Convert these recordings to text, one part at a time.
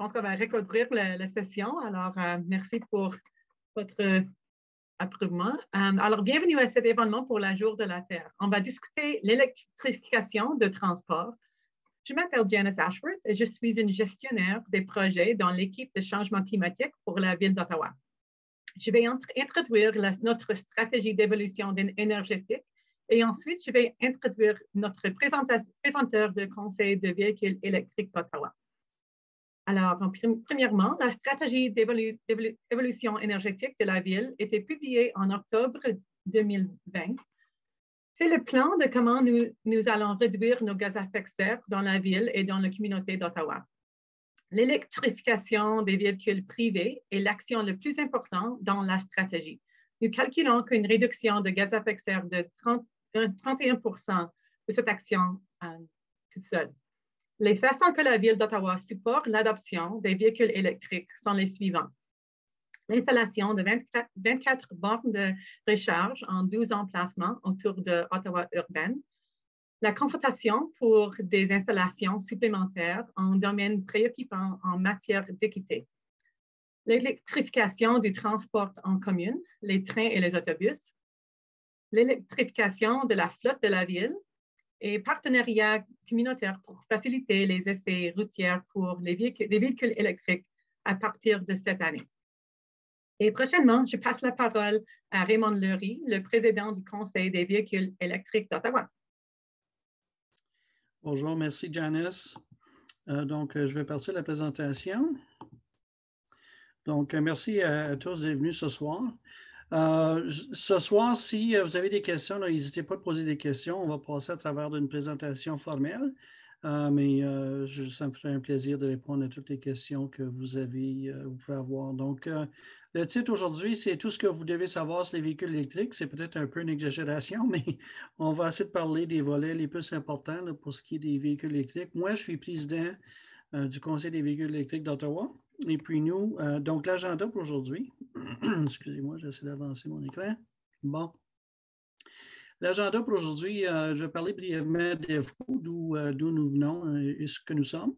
pense qu'on va reconduire la session. Alors, merci pour votre approuvement. Alors, bienvenue à cet événement pour la Jour de la Terre. On va discuter l'électrification de transport. Je m'appelle Janice Ashworth et je suis une gestionnaire des projets dans l'équipe de changement climatique pour la ville d'Ottawa. Je vais introduire notre stratégie d'évolution énergétique et ensuite, je vais introduire notre présenteur de conseil de véhicules électriques d'Ottawa. Alors, premièrement, la stratégie d'évolution énergétique de la ville était publiée en octobre 2020. C'est le plan de comment nous allons réduire nos gaz à effet de serre dans la ville et dans la communauté d'Ottawa. L'électrification des véhicules privés est l'action la plus importante dans la stratégie. Nous calculons qu'une réduction de gaz à effet de serre de 31% de cette action toute seule. Les façons que la Ville d'Ottawa supporte l'adoption des véhicules électriques sont les suivants. L'installation de 24 bornes de recharge en 12 emplacements autour de Ottawa urbaine. La consultation pour des installations supplémentaires en domaine préoccupant en matière d'équité. L'électrification du transport en commun, les trains et les autobus. L'électrification de la flotte de la ville et partenariat communautaire pour faciliter les essais routiers pour les véhicules électriques à partir de cette année. Et prochainement, je passe la parole à Raymond Lurie, le président du Conseil des véhicules électriques d'Ottawa. Bonjour, merci Janice. Je vais partir de la présentation. Donc, merci à tous d'être venus ce soir. Ce soir, si vous avez des questions, n'hésitez pas à poser des questions. On va passer à travers d'une présentation formelle, ça me ferait un plaisir de répondre à toutes les questions que vous pouvez avoir. Donc, le titre aujourd'hui, c'est tout ce que vous devez savoir sur les véhicules électriques. C'est peut-être un peu une exagération, mais on va essayer de parler des volets les plus importants là, pour ce qui est des véhicules électriques. Moi, je suis président du Conseil des véhicules électriques d'Ottawa. Et puis nous, donc l'agenda pour aujourd'hui, excusez-moi, j'essaie d'avancer mon écran. Bon. L'agenda pour aujourd'hui, je vais parler brièvement d'EFCO, d'où nous venons et ce que nous sommes.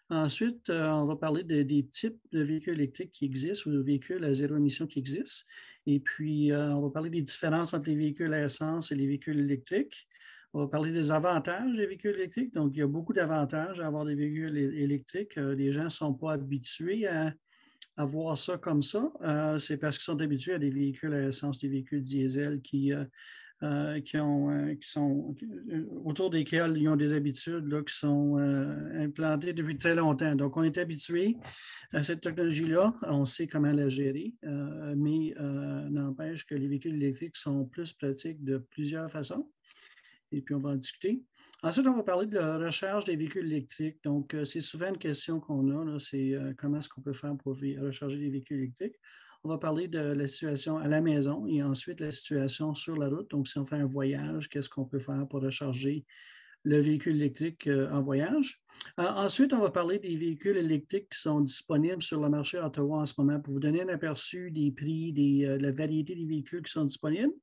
Ensuite, on va parler des types de véhicules électriques qui existent ou de véhicules à zéro émission qui existent. Et puis, on va parler des différences entre les véhicules à essence et les véhicules électriques. On va parler des avantages des véhicules électriques. Donc, il y a beaucoup d'avantages à avoir des véhicules électriques. Les gens ne sont pas habitués à voir ça comme ça. C'est parce qu'ils sont habitués à des véhicules à essence, des véhicules diesel qui sont autour desquels ils ont des habitudes là, qui sont implantées depuis très longtemps. Donc, on est habitué à cette technologie-là. On sait comment la gérer, mais n'empêche que les véhicules électriques sont plus pratiques de plusieurs façons. Et puis, on va en discuter. Ensuite, on va parler de la recharge des véhicules électriques. Donc, c'est souvent une question qu'on a, là, c'est comment est-ce qu'on peut faire pour recharger les véhicules électriques. On va parler de la situation à la maison et ensuite la situation sur la route. Donc, si on fait un voyage, qu'est-ce qu'on peut faire pour recharger le véhicule électrique en voyage. Ensuite, on va parler des véhicules électriques qui sont disponibles sur le marché à Ottawa en ce moment pour vous donner un aperçu des prix, de la variété des véhicules qui sont disponibles.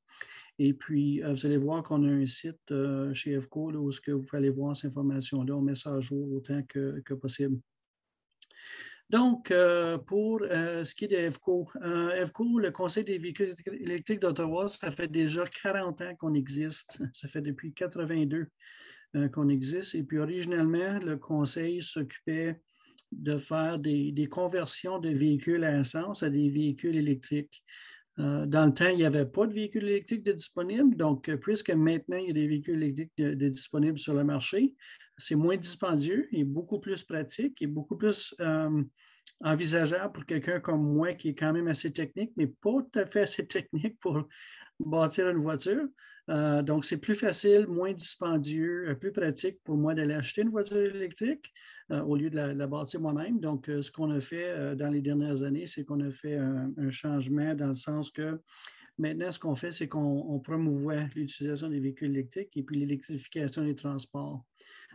Et puis, vous allez voir qu'on a un site chez EFCO là, où vous pouvez aller voir cette information-là. On met ça à jour autant que possible. Donc, pour ce qui est de EFCO, EFCO, le Conseil des véhicules électriques d'Ottawa, ça fait déjà 40 ans qu'on existe. Ça fait depuis 1982 qu'on existe. Et puis, originellement, le Conseil s'occupait de faire des conversions de véhicules à essence à des véhicules électriques. Dans le temps, il n'y avait pas de véhicules électriques de disponibles. Donc, puisque maintenant, il y a des véhicules électriques de disponibles sur le marché, c'est moins dispendieux et beaucoup plus pratique et beaucoup plus envisageable pour quelqu'un comme moi qui est quand même assez technique, mais pas tout à fait assez technique pour bâtir une voiture. Donc, c'est plus facile, moins dispendieux, plus pratique pour moi d'aller acheter une voiture électrique au lieu de la bâtir moi-même. Donc, ce qu'on a fait dans les dernières années, c'est qu'on a fait un changement dans le sens que maintenant, ce qu'on fait, c'est qu'on promouvoit l'utilisation des véhicules électriques et puis l'électrification des transports.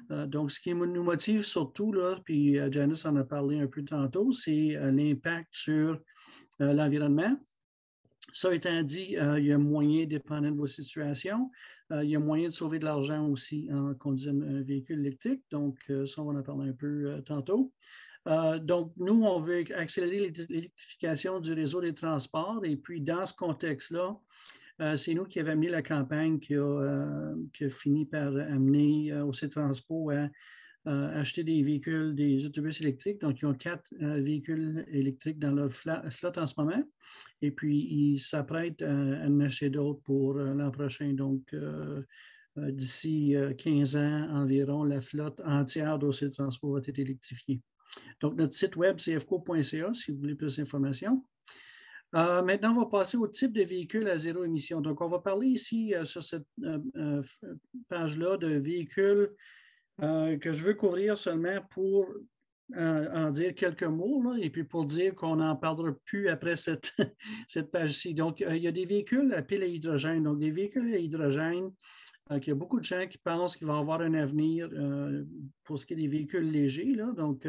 Donc, ce qui nous motive surtout, là, puis Janice en a parlé un peu tantôt, c'est l'impact sur l'environnement. Ça étant dit, il y a moyen, dépendant de vos situations, Il y a moyen de sauver de l'argent aussi en conduisant un véhicule électrique. Donc, ça, on va en parler un peu tantôt. Donc, nous, on veut accélérer l'électrification du réseau des transports. Et puis, dans ce contexte-là, c'est nous qui avons amené la campagne qui a fini par amener au CETRANSPO à acheter des véhicules, des autobus électriques. Donc, ils ont 4 véhicules électriques dans leur flotte en ce moment. Et puis, ils s'apprêtent à en acheter d'autres pour l'an prochain. Donc, d'ici 15 ans environ, la flotte entière d'OC Transport va être électrifiée. Donc, notre site web, cfco.ca, si vous voulez plus d'informations. Maintenant, on va passer au type de véhicule à zéro émission. Donc, on va parler ici sur cette page-là de véhicules que je veux couvrir seulement pour en dire quelques mots, là, et puis pour dire qu'on n'en parlera plus après cette, cette page-ci. Donc, il y a des véhicules à pile à hydrogène. Donc, des véhicules à hydrogène, il y a beaucoup de gens qui pensent qu'il va y avoir un avenir pour ce qui est des véhicules légers. Là. Donc,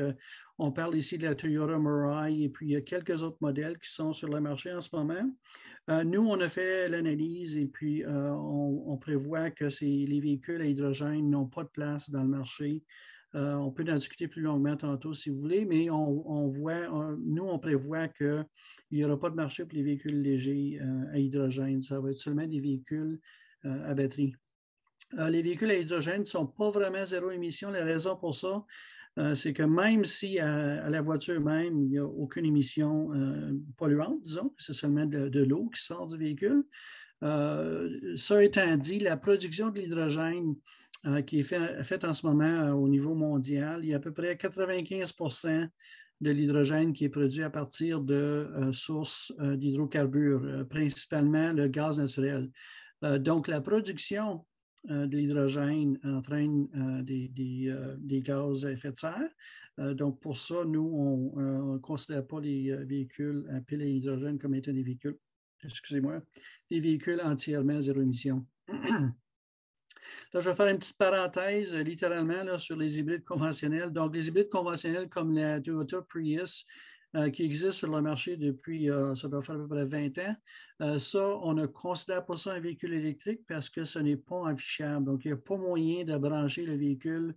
on parle ici de la Toyota Mirai et puis il y a quelques autres modèles qui sont sur le marché en ce moment. Nous, on a fait l'analyse et puis on prévoit que les véhicules à hydrogène n'ont pas de place dans le marché. On peut en discuter plus longuement tantôt si vous voulez, mais nous, on prévoit qu'il n'y aura pas de marché pour les véhicules légers à hydrogène. Ça va être seulement des véhicules à batterie. Les véhicules à hydrogène ne sont pas vraiment zéro émission. La raison pour ça, c'est que même si à la voiture même, il n'y a aucune émission polluante, disons, c'est seulement de l'eau qui sort du véhicule. Ça étant dit, la production de l'hydrogène qui est faite en ce moment au niveau mondial, il y a à peu près 95% de l'hydrogène qui est produit à partir de sources d'hydrocarbures, principalement le gaz naturel. Donc, la production de l'hydrogène entraîne des gaz à effet de serre. Donc, pour ça, nous, on ne considère pas les véhicules à pile à hydrogène comme étant des véhicules, excusez-moi, des véhicules entièrement zéro émission. Là, je vais faire une petite parenthèse, littéralement, là, sur les hybrides conventionnels. Donc, les hybrides conventionnels comme la Toyota Prius, qui existe sur le marché depuis, ça doit faire à peu près 20 ans. Ça, on ne considère pas ça un véhicule électrique parce que ce n'est pas affichable. Donc, il n'y a pas moyen de brancher le véhicule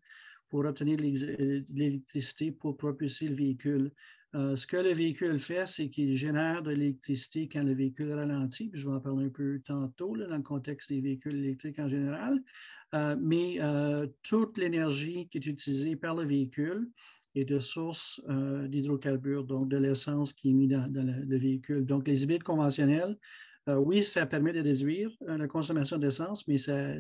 pour obtenir de l'électricité pour propulser le véhicule. Ce que le véhicule fait, c'est qu'il génère de l'électricité quand le véhicule ralentit. Puis je vais en parler un peu tantôt là, dans le contexte des véhicules électriques en général. Mais toute l'énergie qui est utilisée par le véhicule et de sources d'hydrocarbures, donc de l'essence qui est mise dans le véhicule. Donc, les hybrides conventionnels, oui, ça permet de réduire la consommation d'essence, mais ça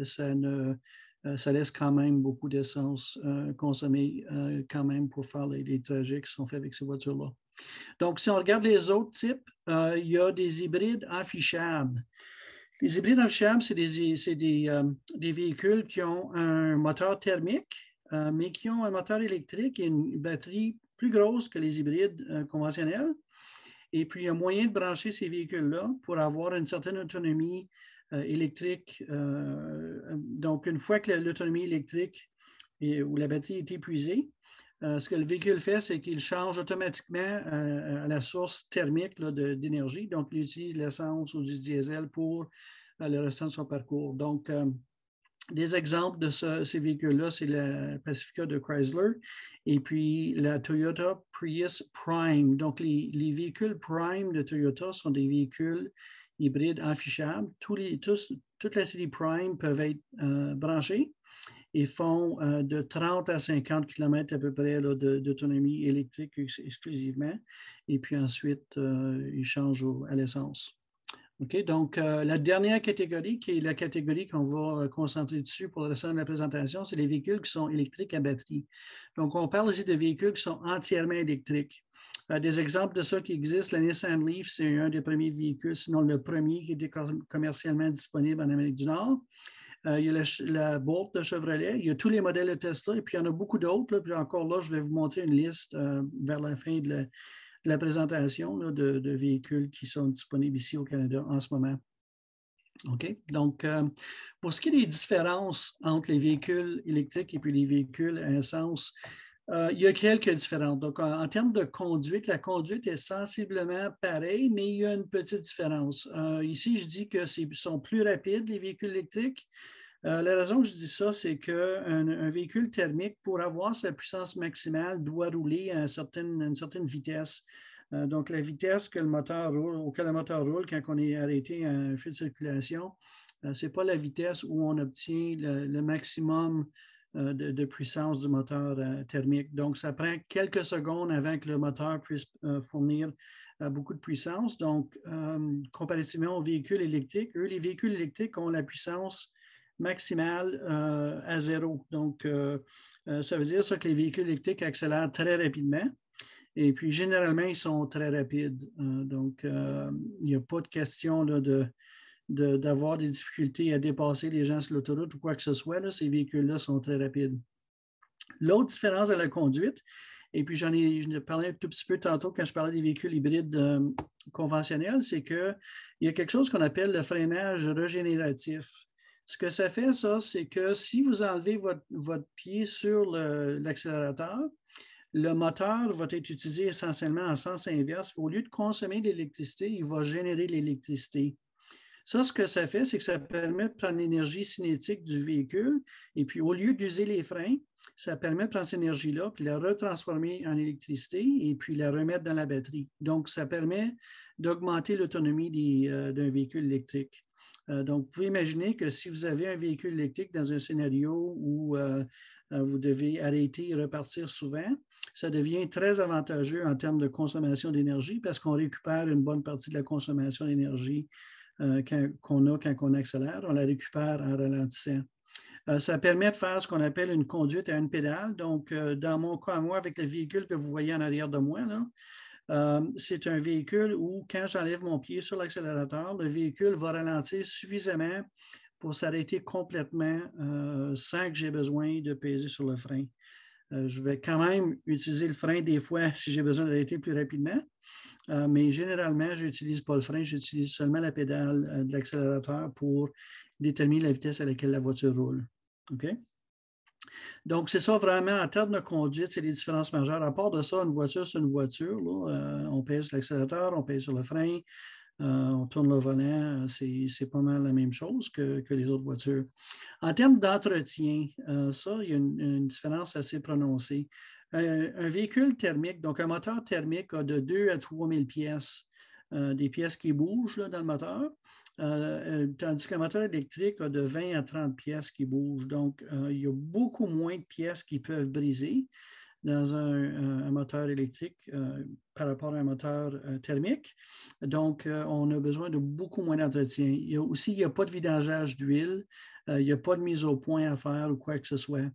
laisse quand même beaucoup d'essence consommée quand même pour faire les trajets qui sont faits avec ces voitures-là. Donc, si on regarde les autres types, il y a des hybrides affichables. Les hybrides affichables, c'est des véhicules qui ont un moteur thermique, mais qui ont un moteur électrique et une batterie plus grosse que les hybrides conventionnels. Et puis, il y a moyen de brancher ces véhicules-là pour avoir une certaine autonomie électrique. Donc, une fois que l'autonomie électrique ou la batterie est épuisée, ce que le véhicule fait, c'est qu'il change automatiquement à la source thermique d'énergie. Donc, il utilise l'essence ou du diesel pour le restant de son parcours. Donc, des exemples de ces véhicules-là, c'est la Pacifica de Chrysler et puis la Toyota Prius Prime. Donc, les véhicules Prime de Toyota sont des véhicules hybrides affichables. Toute la série Prime peuvent être branchés et font de 30 à 50 km à peu près d'autonomie électrique exclusivement. Et puis ensuite, ils changent à l'essence. OK, donc, la dernière catégorie, qui est la catégorie qu'on va concentrer dessus pour le restant de la présentation, c'est les véhicules qui sont électriques à batterie. Donc, on parle ici de véhicules qui sont entièrement électriques. Des exemples de ça qui existent, la Nissan Leaf, c'est un des premiers véhicules, sinon le premier qui était commercialement disponible en Amérique du Nord. Il y a la Bolt de Chevrolet, il y a tous les modèles de Tesla, et puis il y en a beaucoup d'autres. Puis encore là, je vais vous montrer une liste vers la fin de la présentation de véhicules qui sont disponibles ici au Canada en ce moment. OK? Donc, pour ce qui est des différences entre les véhicules électriques et puis les véhicules à essence, il y a quelques différences. Donc, en termes de conduite, la conduite est sensiblement pareille, mais il y a une petite différence. Ici, je dis que sont plus rapides, les véhicules électriques. La raison que je dis ça, c'est qu'un véhicule thermique, pour avoir sa puissance maximale, doit rouler à une certaine vitesse. Donc, la vitesse auquel le moteur roule quand on est arrêté à un feu de circulation, ce n'est pas la vitesse où on obtient le maximum de puissance du moteur thermique. Donc, ça prend quelques secondes avant que le moteur puisse fournir beaucoup de puissance. Donc, comparativement aux véhicules électriques, les véhicules électriques ont la puissance maximale à zéro. Donc, ça veut dire ça que les véhicules électriques accélèrent très rapidement. Et puis, généralement, ils sont très rapides. Donc, il n'y a pas de question là, d'avoir des difficultés à dépasser les gens sur l'autoroute ou quoi que ce soit. Là, ces véhicules-là sont très rapides. L'autre différence à la conduite, et puis j'en ai parlé un tout petit peu tantôt quand je parlais des véhicules hybrides conventionnels, c'est qu'il y a quelque chose qu'on appelle le freinage régénératif. Ce que ça fait, ça, c'est que si vous enlevez votre pied sur l'accélérateur, le moteur va être utilisé essentiellement en sens inverse. Au lieu de consommer de l'électricité, il va générer de l'électricité. Ça, ce que ça fait, c'est que ça permet de prendre l'énergie cinétique du véhicule et puis au lieu d'user les freins, ça permet de prendre cette énergie-là puis la retransformer en électricité et puis la remettre dans la batterie. Donc, ça permet d'augmenter l'autonomie d'un véhicule électrique. Donc, vous pouvez imaginer que si vous avez un véhicule électrique dans un scénario où vous devez arrêter et repartir souvent, ça devient très avantageux en termes de consommation d'énergie parce qu'on récupère une bonne partie de la consommation d'énergie qu'on a quand on accélère, on la récupère en ralentissant. Ça permet de faire ce qu'on appelle une conduite à une pédale. Donc, dans mon cas, moi, avec le véhicule que vous voyez en arrière de moi, là, c'est un véhicule où, quand j'enlève mon pied sur l'accélérateur, le véhicule va ralentir suffisamment pour s'arrêter complètement sans que j'ai besoin de peser sur le frein. Je vais quand même utiliser le frein des fois si j'ai besoin d'arrêter plus rapidement, mais généralement, je n'utilise pas le frein, j'utilise seulement la pédale de l'accélérateur pour déterminer la vitesse à laquelle la voiture roule. OK? Donc, c'est ça vraiment, en termes de conduite, c'est les différences majeures. À part de ça, une voiture, c'est une voiture. Là. On pèse sur l'accélérateur, on pèse sur le frein, on tourne le volant. C'est pas mal la même chose que les autres voitures. En termes d'entretien, ça, il y a une différence assez prononcée. Un véhicule thermique, donc un moteur thermique a de 2 à 3 000 pièces, des pièces qui bougent là, dans le moteur, tandis qu'un moteur électrique a de 20 à 30 pièces qui bougent. Donc, il y a beaucoup moins de pièces qui peuvent briser dans un moteur électrique par rapport à un moteur thermique. Donc, on a besoin de beaucoup moins d'entretien. Il n'y a pas de vidangeage d'huile, il n'y a pas de mise au point à faire ou quoi que ce soit.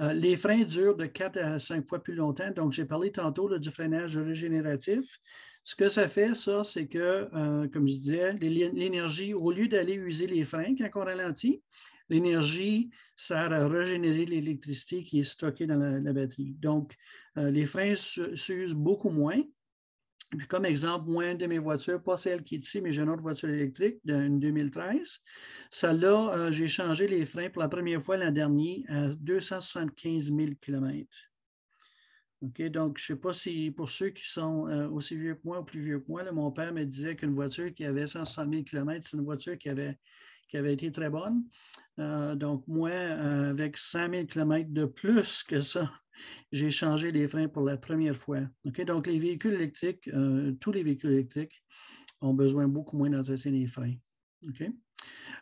Les freins durent de 4 à 5 fois plus longtemps. Donc, j'ai parlé tantôt là, du freinage régénératif. Ce que ça fait, ça, c'est que, comme je disais, l'énergie, au lieu d'aller user les freins quand on ralentit, l'énergie sert à régénérer l'électricité qui est stockée dans la batterie. Donc, les freins s'usent beaucoup moins. Puis comme exemple, moi, une de mes voitures, pas celle qui est ici, mais j'ai une autre voiture électrique d'une 2013. Celle-là, j'ai changé les freins pour la première fois l'an dernier à 275 000 km. Okay, donc, je ne sais pas si pour ceux qui sont aussi vieux que moi ou plus vieux que moi, là, mon père me disait qu'une voiture qui avait 160 000 km, c'est une voiture qui avait été très bonne. Donc, moi, avec 100 000 km de plus que ça, j'ai changé les freins pour la première fois. Okay? Donc, les véhicules électriques, tous les véhicules électriques ont besoin beaucoup moins d'entretien des freins. Okay?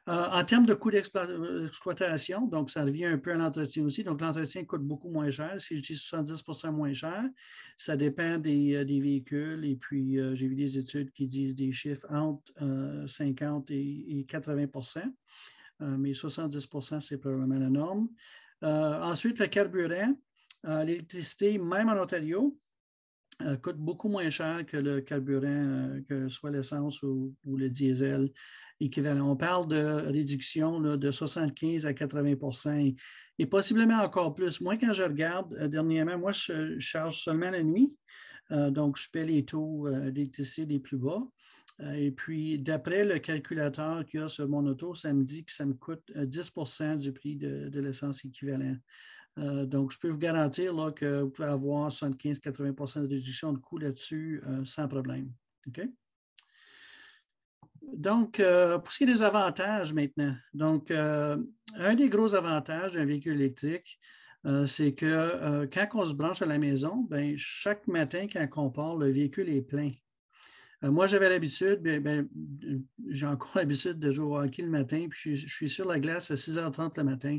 En termes de coût d'exploitation, donc ça revient un peu à l'entretien aussi. Donc, l'entretien coûte beaucoup moins cher. Si je dis 70 % moins cher, ça dépend des véhicules. Et puis, j'ai vu des études qui disent des chiffres entre 50 et 80 %. Mais 70 %, c'est probablement la norme. Ensuite, le carburant, l'électricité, même en Ontario, coûte beaucoup moins cher que le carburant, que soit l'essence ou le diesel équivalent. On parle de réduction là, de 75 à 80 % et possiblement encore plus. Moi, quand je regarde dernièrement, moi, je charge seulement la nuit. Donc, je paie les taux d'électricité les plus bas. Et puis, d'après le calculateur qu'il y a sur mon auto, ça me dit que ça me coûte 10 % du prix de l'essence équivalent. Donc, je peux vous garantir là, que vous pouvez avoir 75-80 % de réduction de coût là-dessus sans problème. OK? Donc, pour ce qui est des avantages maintenant, donc, un des gros avantages d'un véhicule électrique, c'est que quand on se branche à la maison, bien, chaque matin, quand on part, le véhicule est plein. Moi, j'avais l'habitude, j'ai encore l'habitude de jouer au hockey le matin, puis je suis sur la glace à 6h30 le matin.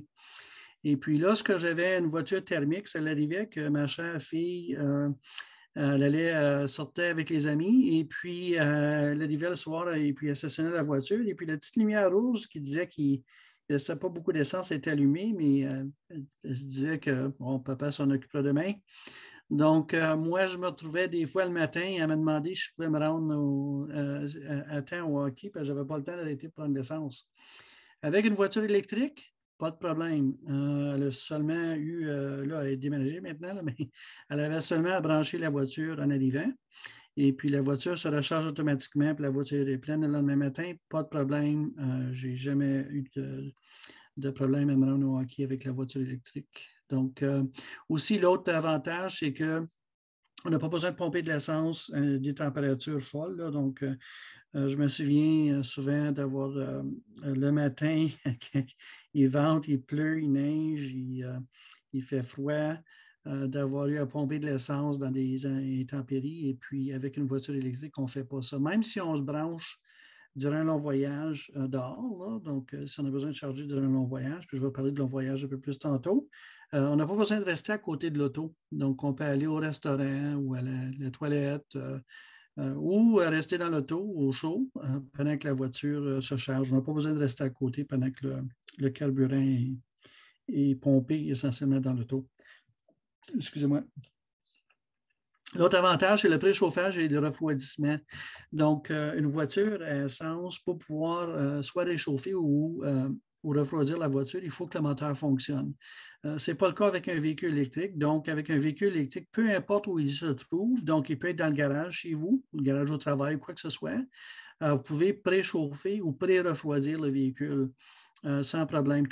Et puis, lorsque j'avais une voiture thermique, ça arrivait que ma chère fille, elle allait sortir avec les amis, et puis elle arrivait le soir, et puis elle stationnait la voiture, et puis la petite lumière rouge qui disait qu'il ne restait pas beaucoup d'essence était allumée, mais elle se disait que bon, papa s'en occupera demain. Donc, moi, je me retrouvais des fois le matin à me demander si je pouvais me rendre à temps au hockey, parce que je n'avais pas le temps d'arrêter pour prendre l'essence. Avec une voiture électrique, pas de problème. Elle a seulement eu, là, elle est déménagée maintenant, là, mais elle avait seulement à brancher la voiture en arrivant. Et puis, la voiture se recharge automatiquement, puis la voiture est pleine le lendemain matin, pas de problème. Je n'ai jamais eu de problème à me rendre au hockey avec la voiture électrique. Donc, aussi, l'autre avantage, c'est que on n'a pas besoin de pomper de l'essence à des températures folles. Là, donc, je me souviens souvent d'avoir le matin, quand il vente, il pleut, il neige, il fait froid, d'avoir eu à pomper de l'essence dans des intempéries. Et puis, avec une voiture électrique, on ne fait pas ça. Même si on se branche durant un long voyage dehors, là, donc si on a besoin de charger durant un long voyage, puis je vais parler de long voyage un peu plus tantôt, on n'a pas besoin de rester à côté de l'auto. Donc, on peut aller au restaurant ou à la toilette ou rester dans l'auto au chaud pendant que la voiture se charge. On n'a pas besoin de rester à côté pendant que le carburant est pompé essentiellement dans l'auto. Excusez-moi. L'autre avantage, c'est le préchauffage et le refroidissement. Donc, une voiture à essence, pour pouvoir soit réchauffer ou refroidir la voiture, il faut que le moteur fonctionne. Ce n'est pas le cas avec un véhicule électrique. Donc, avec un véhicule électrique, peu importe où il se trouve, donc il peut être dans le garage chez vous, le garage au travail, quoi que ce soit, vous pouvez préchauffer ou pré-refroidir le véhicule. Sans problème.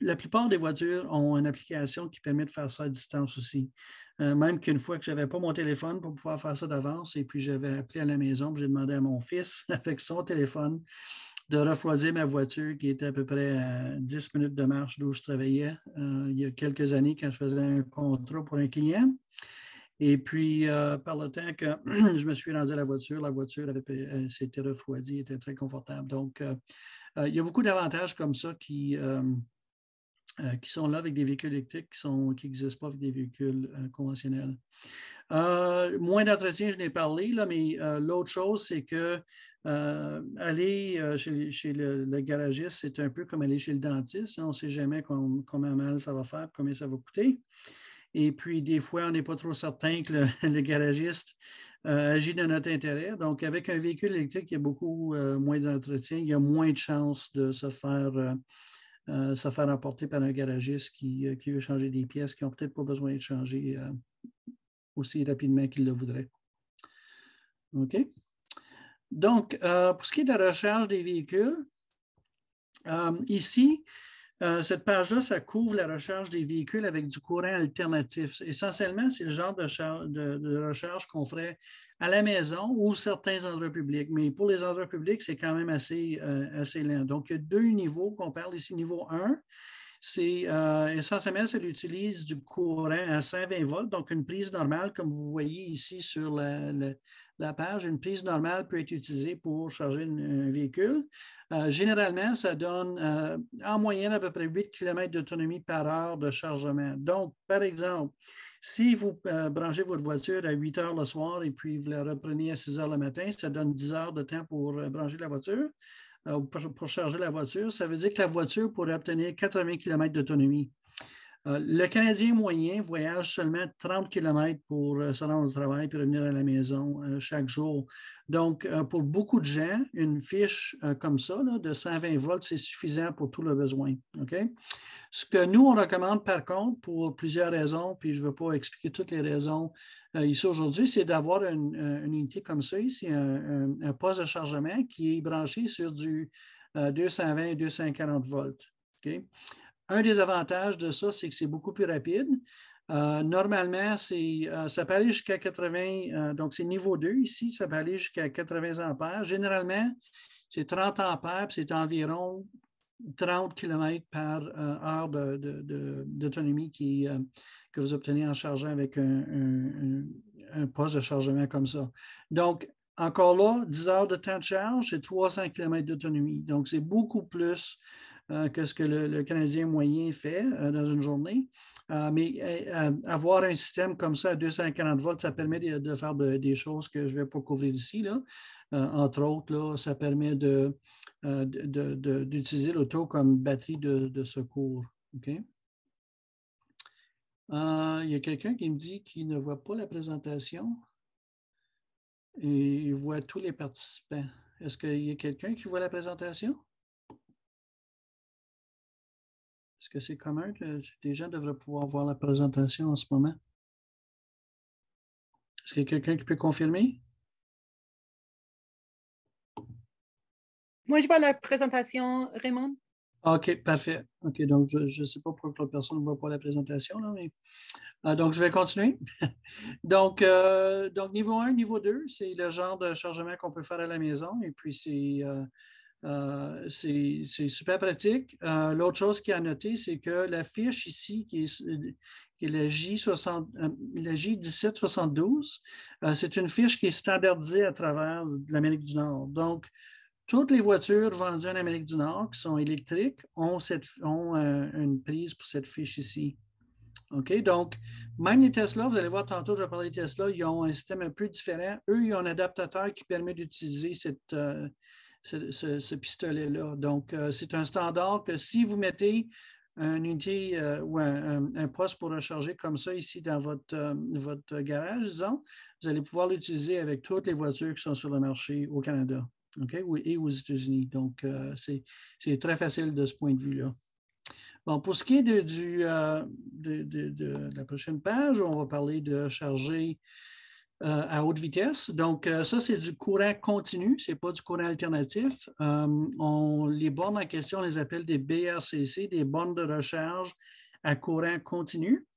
La plupart des voitures ont une application qui permet de faire ça à distance aussi. Même qu'une fois que je n'avais pas mon téléphone pour pouvoir faire ça d'avance, et puis j'avais appelé à la maison, j'ai demandé à mon fils, avec son téléphone, de refroidir ma voiture qui était à peu près à 10 minutes de marche d'où je travaillais il y a quelques années quand je faisais un contrat pour un client. Et puis, par le temps que je me suis rendu à la voiture s'était refroidie, était très confortable. Donc, il y a beaucoup d'avantages comme ça qui sont là avec des véhicules électriques qui n'existent pas avec des véhicules conventionnels. Moins d'entretien, je n'ai parlé, là, mais l'autre chose, c'est que aller chez le garagiste, c'est un peu comme aller chez le dentiste. On ne sait jamais combien mal ça va faire, combien ça va coûter. Et puis, des fois, on n'est pas trop certain que le garagiste agit dans notre intérêt. Donc, avec un véhicule électrique, il y a beaucoup moins d'entretien. Il y a moins de chances de se faire apporter par un garagiste qui veut changer des pièces qui n'ont peut-être pas besoin de changer aussi rapidement qu'il le voudrait. OK? Donc, pour ce qui est de la recharge des véhicules, ici, cette page-là, ça couvre la recharge des véhicules avec du courant alternatif. Essentiellement, c'est le genre de recharge qu'on ferait à la maison ou certains endroits publics. Mais pour les endroits publics, c'est quand même assez lent. Donc, il y a deux niveaux qu'on parle ici. Niveau 1, c'est essentiellement, ça utilise du courant à 120 volts, donc une prise normale, comme vous voyez ici sur la page. Une prise normale peut être utilisée pour charger un véhicule. Généralement, ça donne en moyenne à peu près 8 km d'autonomie par heure de chargement. Donc, par exemple, si vous branchez votre voiture à 8 heures le soir et puis vous la reprenez à 6 heures le matin, ça donne 10 heures de temps pour brancher la voiture. Pour charger la voiture, ça veut dire que la voiture pourrait obtenir 80 km d'autonomie. Le Canadien moyen voyage seulement 30 km pour se rendre au travail et revenir à la maison chaque jour. Donc, pour beaucoup de gens, une fiche comme ça, là, de 120 volts, c'est suffisant pour tout le besoin. Okay? Ce que nous, on recommande par contre, pour plusieurs raisons, puis je ne vais pas expliquer toutes les raisons ici aujourd'hui, c'est d'avoir une unité comme ça, ici, un poste de chargement qui est branché sur du 220 et 240 volts. Okay? Un des avantages de ça, c'est que c'est beaucoup plus rapide. Normalement, ça peut aller jusqu'à 80, donc c'est niveau 2 ici, ça peut aller jusqu'à 80 ampères. Généralement, c'est 30 ampères, puis c'est environ 30 km par heure d'autonomie que vous obtenez en chargeant avec un poste de chargement comme ça. Donc, encore là, 10 heures de temps de charge, c'est 300 km d'autonomie. Donc, c'est beaucoup plus que ce que le Canadien moyen fait dans une journée. Mais avoir un système comme ça à 240 volts, ça permet de faire des choses que je ne vais pas couvrir ici, là. Entre autres, là, ça permet d'utiliser l'auto comme batterie de secours. OK? Il y a quelqu'un qui me dit qu'il ne voit pas la présentation et il voit tous les participants. Est-ce qu'il y a quelqu'un qui voit la présentation? Est-ce que c'est commun que les gens devraient pouvoir voir la présentation en ce moment? Est-ce qu'il y a quelqu'un qui peut confirmer? Moi, je vois la présentation, Raymond. OK, parfait. OK, donc je ne sais pas pourquoi l'autre personne ne voit pas la présentation, là, mais donc je vais continuer. donc, niveau 1, niveau 2, c'est le genre de chargement qu'on peut faire à la maison et puis c'est super pratique. L'autre chose qui est à noter, c'est que la fiche ici, qui est la J1772, c'est une fiche qui est standardisée à travers l'Amérique du Nord. Donc, toutes les voitures vendues en Amérique du Nord qui sont électriques ont une prise pour cette fiche ici. OK? Donc, même les Tesla, vous allez voir tantôt, je vais parler des Tesla, ils ont un système un peu différent. Eux, ils ont un adaptateur qui permet d'utiliser ce pistolet-là. Donc, c'est un standard que si vous mettez une unité ou un poste pour recharger comme ça ici dans votre garage, disons, vous allez pouvoir l'utiliser avec toutes les voitures qui sont sur le marché au Canada. OK? Et aux États-Unis. Donc, c'est très facile de ce point de vue-là. Bon, pour ce qui est de la prochaine page, on va parler de charger à haute vitesse. Donc, ça, c'est du courant continu, ce n'est pas du courant alternatif. Les bornes en question, on les appelle des BRCC, des bornes de recharge à courant continu.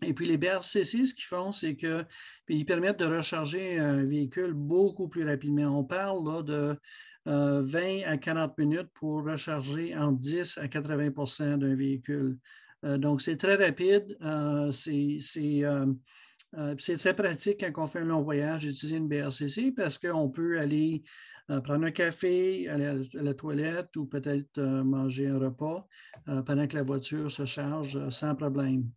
Et puis, les BRCC, ce qu'ils font, c'est qu'ils permettent de recharger un véhicule beaucoup plus rapidement. On parle là, de 20 à 40 minutes pour recharger entre 10 à 80 d'un véhicule. Donc, c'est très rapide. C'est très pratique quand on fait un long voyage d'utiliser une BRCC parce qu'on peut aller prendre un café, aller à la toilette ou peut-être manger un repas pendant que la voiture se charge sans problème.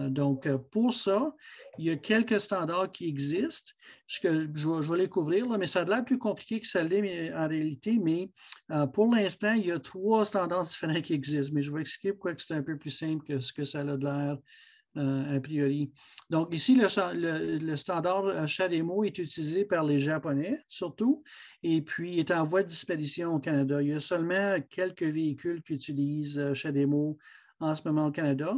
Donc, pour ça, il y a quelques standards qui existent. Je vais les couvrir, là, mais ça a l'air plus compliqué que ça l'est en réalité, mais pour l'instant, il y a 3 standards différents qui existent. Mais je vais expliquer pourquoi c'est un peu plus simple que ce que ça a de l'air. A priori. Donc, ici, le standard CHAdeMO est utilisé par les Japonais, surtout, et puis est en voie de disparition au Canada. Il y a seulement quelques véhicules qui utilisent CHAdeMO en ce moment au Canada.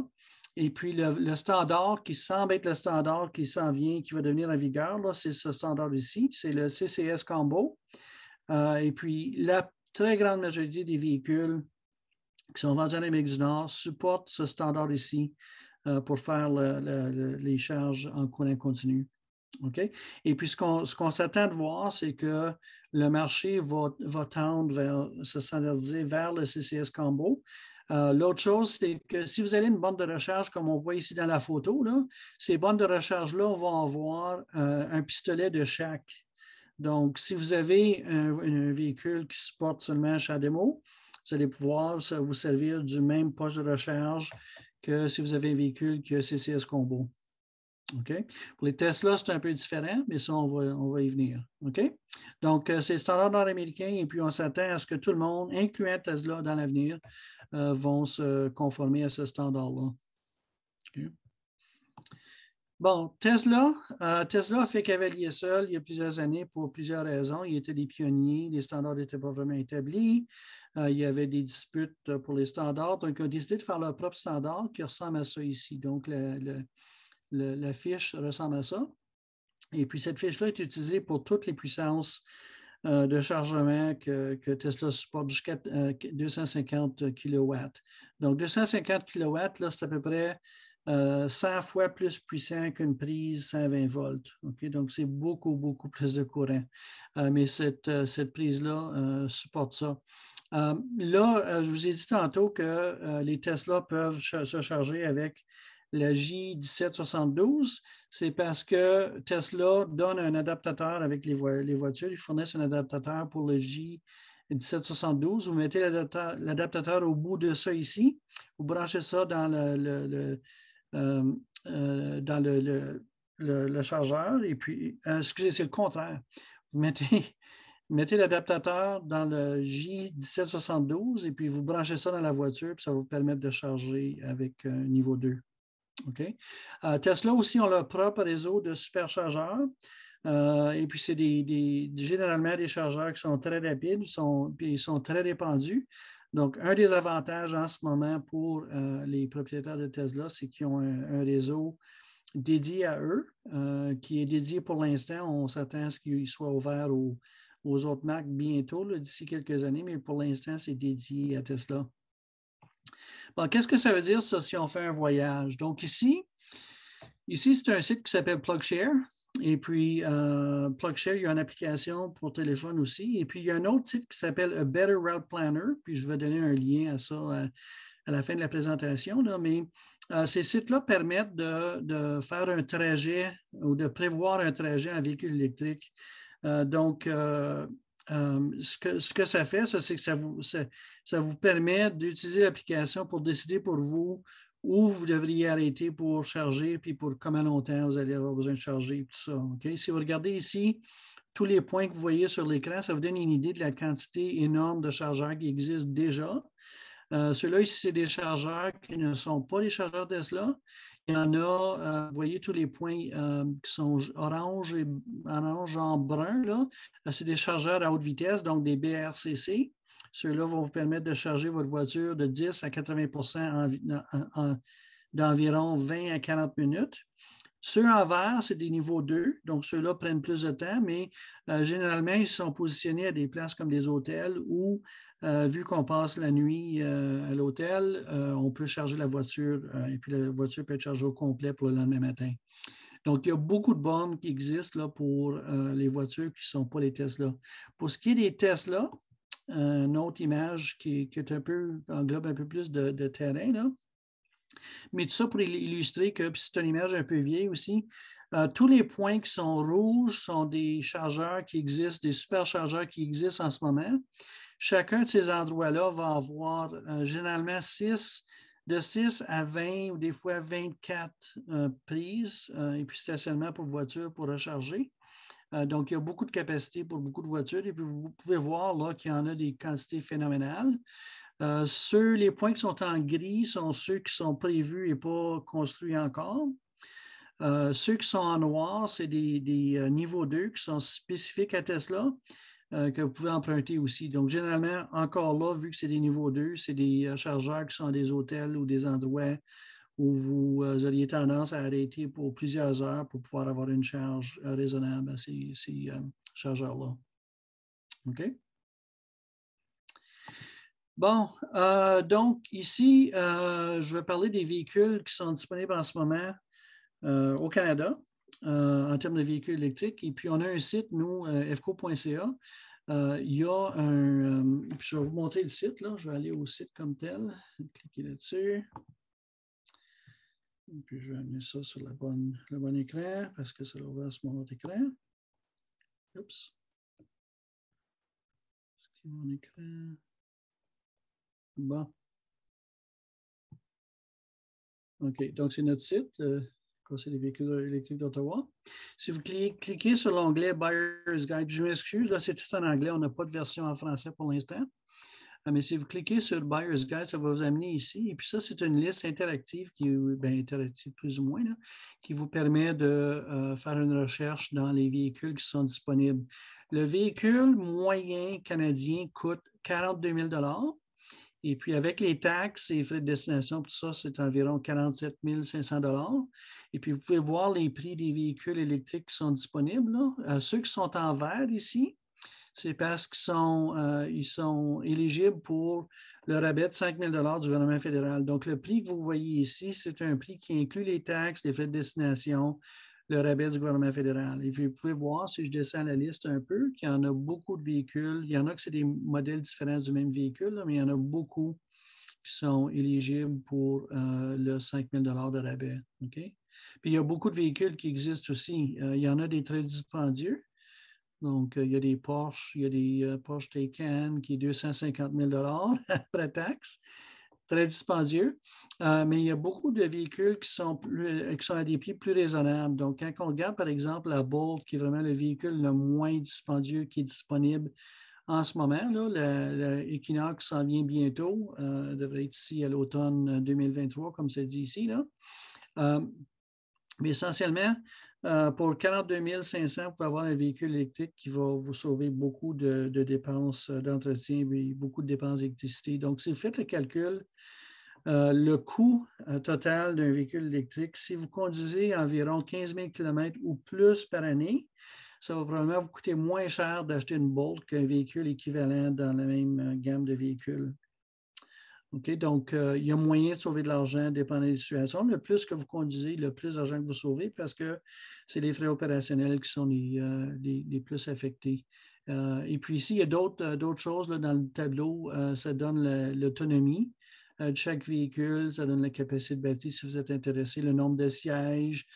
Et puis, le standard qui semble être le standard qui s'en vient, qui va devenir en vigueur, c'est ce standard ici, c'est le CCS Combo. Et puis, la très grande majorité des véhicules qui sont vendus en Amérique du Nord supportent ce standard ici pour faire les charges en courant continu. OK? Et puis, ce qu'on s'attend de voir, c'est que le marché va tendre vers se standardiser vers le CCS Combo. L'autre chose, c'est que si vous avez une borne de recharge, comme on voit ici dans la photo, là, ces bornes de recharge-là vont avoir un pistolet de chaque. Donc, si vous avez un véhicule qui supporte seulement CHAdeMO, vous allez pouvoir vous servir du même poste de recharge que si vous avez un véhicule qui a CCS Combo. OK? Pour les Tesla, c'est un peu différent, mais ça, on va y venir. OK? Donc, c'est le standard nord-américain et puis on s'attend à ce que tout le monde, incluant Tesla dans l'avenir, vont se conformer à ce standard-là. OK? Bon, Tesla a fait cavalier seul il y a plusieurs années pour plusieurs raisons. Il était des pionniers, les standards n'étaient pas vraiment établis. Il y avait des disputes pour les standards. Donc, ils ont décidé de faire leur propre standard qui ressemble à ça ici. Donc, la fiche ressemble à ça. Et puis, cette fiche-là est utilisée pour toutes les puissances de chargement que Tesla supporte jusqu'à 250 kW. Donc, 250 kW, là, c'est à peu près 100 fois plus puissant qu'une prise 120 volts. Okay? Donc, c'est beaucoup, beaucoup plus de courant. Mais cette prise-là supporte ça. Là, je vous ai dit tantôt que les Tesla peuvent se charger avec la J1772. C'est parce que Tesla donne un adaptateur avec les voitures. Ils fournissent un adaptateur pour le J1772. Vous mettez l'adaptateur au bout de ça ici. Vous branchez ça dans le chargeur. Et puis, excusez, c'est le contraire. Vous mettez l'adaptateur dans le J1772 et puis vous branchez ça dans la voiture, puis ça va vous permettre de charger avec niveau 2. Okay? Tesla aussi ont leur propre réseau de superchargeurs. Et puis, c'est généralement des chargeurs qui sont très rapides, puis ils sont très répandus. Donc, un des avantages en ce moment pour les propriétaires de Tesla, c'est qu'ils ont un réseau dédié à eux, qui est dédié pour l'instant. On s'attend à ce qu'il soit ouvert aux autres marques bientôt, d'ici quelques années, mais pour l'instant, c'est dédié à Tesla. Bon, qu'est-ce que ça veut dire, ça, si on fait un voyage? Donc, ici c'est un site qui s'appelle PlugShare. Et puis, PlugShare, il y a une application pour téléphone aussi. Et puis, il y a un autre site qui s'appelle A Better Route Planner. Puis, je vais donner un lien à ça à la fin de la présentation. Là. Mais ces sites-là permettent de faire un trajet ou de prévoir un trajet en véhicule électrique. Ce que ça fait, c'est que ça vous permet d'utiliser l'application pour décider pour vous où vous devriez arrêter pour charger, puis pour combien longtemps vous allez avoir besoin de charger, tout ça. Okay? Si vous regardez ici, tous les points que vous voyez sur l'écran, ça vous donne une idée de la quantité énorme de chargeurs qui existent déjà. Ceux-là, ici, c'est des chargeurs qui ne sont pas des chargeurs Tesla. Il y en a, vous voyez tous les points qui sont orange en brun, là. C'est des chargeurs à haute vitesse, donc des BRCC. Ceux-là vont vous permettre de charger votre voiture de 10 à 80 d'environ 20 à 40 minutes. Ceux en vert, c'est des niveaux 2, donc ceux-là prennent plus de temps, mais généralement, ils sont positionnés à des places comme des hôtels où, vu qu'on passe la nuit à l'hôtel, on peut charger la voiture et puis la voiture peut être chargée au complet pour le lendemain matin. Donc, il y a beaucoup de bornes qui existent là, pour les voitures qui ne sont pas les Tesla. Pour ce qui est des Tesla, une autre image qui est englobe un peu plus de terrain, là. Mais tout ça pour illustrer que c'est une image un peu vieille aussi. Tous les points qui sont rouges sont des chargeurs qui existent, des superchargeurs qui existent en ce moment. Chacun de ces endroits-là va avoir généralement de 6 à 20 ou des fois 24 prises et puis stationnement pour voiture pour recharger. Donc, il y a beaucoup de capacité pour beaucoup de voitures et puis vous pouvez voir là qu'il y en a des quantités phénoménales. Les points qui sont en gris sont ceux qui sont prévus et pas construits encore. Ceux qui sont en noir, c'est des niveaux 2 qui sont spécifiques à Tesla, que vous pouvez emprunter aussi. Donc, généralement, encore là, vu que c'est des niveaux 2, c'est des chargeurs qui sont des hôtels ou des endroits où vous auriez tendance à arrêter pour plusieurs heures pour pouvoir avoir une charge raisonnable à ces chargeurs-là. OK? Bon, donc ici, je vais parler des véhicules qui sont disponibles en ce moment au Canada en termes de véhicules électriques. Et puis, on a un site, nous, fco.ca. Il y a puis je vais vous montrer le site. Là. Je vais aller au site comme tel. Cliquez là-dessus. Et puis, je vais amener ça sur le bon écran parce que ça va ouvrir sur mon autre écran. Oups. C'est mon écran. Bon. OK. Donc, c'est notre site. C'est les véhicules électriques d'Ottawa. Si vous cliquez sur l'onglet Buyer's Guide, je m'excuse, là, c'est tout en anglais. On n'a pas de version en français pour l'instant. Mais si vous cliquez sur Buyer's Guide, ça va vous amener ici. Et puis ça, c'est une liste interactive qui est interactive plus ou moins, là, qui vous permet de faire une recherche dans les véhicules qui sont disponibles. Le véhicule moyen canadien coûte 42 000 $. Et puis, avec les taxes et frais de destination, tout ça, c'est environ 47 500 $. Et puis, vous pouvez voir les prix des véhicules électriques qui sont disponibles. Là. Ceux qui sont en vert ici, c'est parce qu'ils sont éligibles pour le rabais de 5 000 $ du gouvernement fédéral. Donc, le prix que vous voyez ici, c'est un prix qui inclut les taxes, les frais de destination, le rabais du gouvernement fédéral. Et puis, vous pouvez voir, si je descends la liste un peu, qu'il y en a beaucoup de véhicules. Il y en a que c'est des modèles différents du même véhicule, là, mais il y en a beaucoup qui sont éligibles pour le 5 000 $ de rabais. Okay? Puis, il y a beaucoup de véhicules qui existent aussi. Il y en a des très dispendieux. Donc, il y a des Porsche, il y a des Porsche Taycan qui est 250 000 $ après taxe, très dispendieux. Mais il y a beaucoup de véhicules qui sont à des prix plus raisonnables. Donc, quand on regarde, par exemple, la Bolt, qui est vraiment le véhicule le moins dispendieux qui est disponible en ce moment, là, l'Equinox s'en vient bientôt, devrait être ici à l'automne 2023, comme c'est dit ici. Là. Mais essentiellement, pour 42 500, vous pouvez avoir un véhicule électrique qui va vous sauver beaucoup de dépenses d'entretien et beaucoup de dépenses d'électricité. Donc, si vous faites le calcul, le coût total d'un véhicule électrique, si vous conduisez environ 15 000 km ou plus par année, ça va probablement vous coûter moins cher d'acheter une Bolt qu'un véhicule équivalent dans la même gamme de véhicules. Okay? Donc, il y a moyen de sauver de l'argent dépendant des situations. Mais le plus que vous conduisez, le plus d'argent que vous sauvez parce que c'est les frais opérationnels qui sont les plus affectés. Et puis ici, il y a d'autres choses là, dans le tableau. Ça donne l'autonomie de chaque véhicule, ça donne la capacité de batterie si vous êtes intéressé, le nombre de sièges,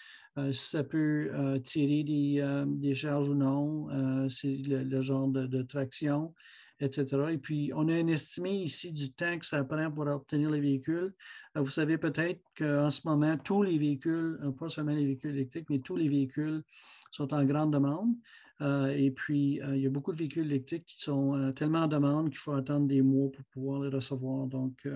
si ça peut tirer des charges ou non, c'est le genre de traction, etc. Et puis, on a un estimé ici du temps que ça prend pour obtenir les véhicules. Vous savez peut-être qu'en ce moment, tous les véhicules, pas seulement les véhicules électriques, mais tous les véhicules sont en grande demande. Et puis, il y a beaucoup de véhicules électriques qui sont tellement en demande qu'il faut attendre des mois pour pouvoir les recevoir. Donc,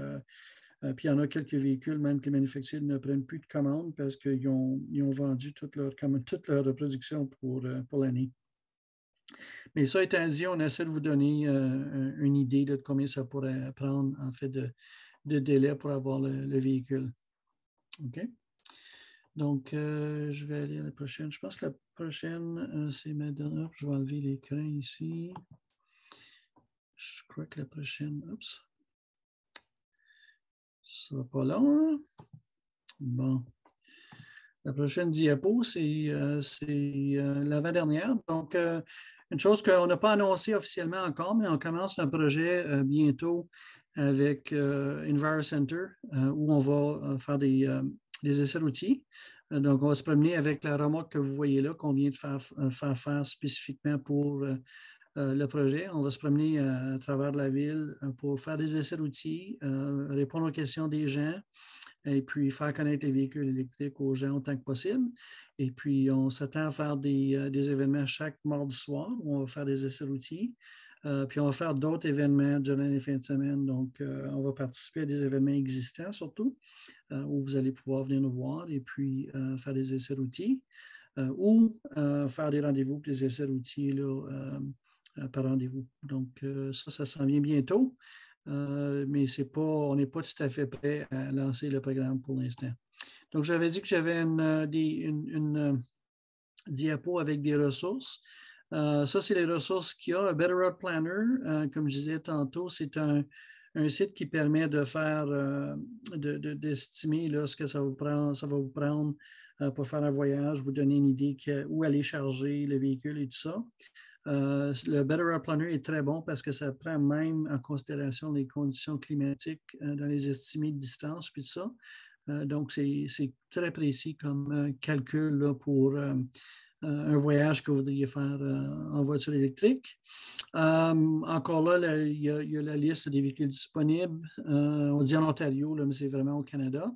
puis il y en a quelques véhicules, même que les manufacturiers ne prennent plus de commandes parce qu'ils ont vendu toute leur reproduction pour l'année. Mais ça étant dit, on essaie de vous donner une idée de combien ça pourrait prendre en fait de délai pour avoir le véhicule. OK? Donc, je vais aller à la prochaine. Je pense que la prochaine, c'est ma dernière. Je vais enlever l'écran ici. Je crois que la prochaine, oups, ça ne sera pas long. Hein? Bon. La prochaine diapo, c'est l'avant-dernière. Donc, une chose qu'on n'a pas annoncée officiellement encore, mais on commence un projet bientôt avec EnviroCenter où on va faire des essais routiers. Donc, on va se promener avec la remorque que vous voyez là, qu'on vient de faire spécifiquement pour le projet. On va se promener à travers la ville pour faire des essais routiers, répondre aux questions des gens, et puis faire connaître les véhicules électriques aux gens autant que possible. Et puis, on s'attend à faire des événements chaque mardi soir où on va faire des essais routiers. Puis, on va faire d'autres événements durant les fins de semaine. Donc, on va participer à des événements existants surtout, où vous allez pouvoir venir nous voir et puis faire des essais routiers ou faire des rendez-vous pour des essais routiers là, par rendez-vous. Donc, ça s'en vient bientôt. Mais on n'est pas tout à fait prêt à lancer le programme pour l'instant. Donc, j'avais dit que j'avais une diapo avec des ressources. Ça, c'est les ressources qu'il y a. Un Better Road Planner, comme je disais tantôt, c'est un site qui permet de faire, d'estimer ce que ça va vous prendre pour faire un voyage, vous donner une idée où aller charger le véhicule et tout ça. Le Better Road Planner est très bon parce que ça prend même en considération les conditions climatiques dans les estimés de distance puis tout ça. Donc, c'est très précis comme calcul là, pour un voyage que vous voudriez faire en voiture électrique. Encore là, il y a la liste des véhicules disponibles. On dit en Ontario, là, mais c'est vraiment au Canada.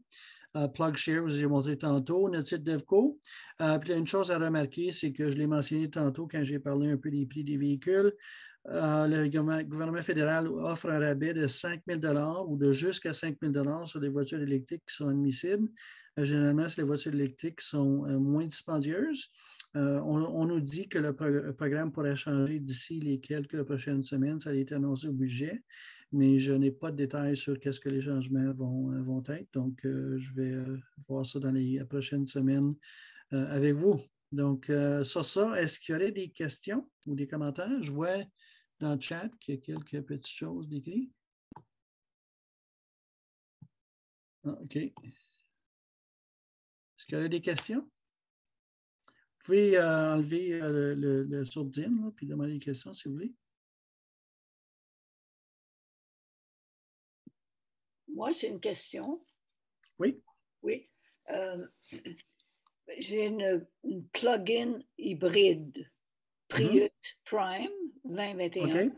PlugShare, vous avez montré tantôt, notre site DevCo. Puis une chose à remarquer, c'est que je l'ai mentionné tantôt quand j'ai parlé un peu des prix des véhicules. Le gouvernement fédéral offre un rabais de 5 000 $ ou de jusqu'à 5 000 $ sur les voitures électriques qui sont admissibles. Généralement, c'est les voitures électriques qui sont moins dispendieuses. On nous dit que le programme pourrait changer d'ici les quelques prochaines semaines. Ça a été annoncé au budget, mais je n'ai pas de détails sur qu'est-ce que les changements vont être. Donc, je vais voir ça dans les prochaines semaines avec vous. Donc, sur ça, est-ce qu'il y aurait des questions ou des commentaires? Je vois dans le chat qu'il y a quelques petites choses décrites. Ah, OK. Est-ce qu'il y a des questions? Vous pouvez enlever le sourdine puis demander des questions si vous voulez. Moi, j'ai une question. Oui. Oui. J'ai une plug-in hybride Prius Prime 2021.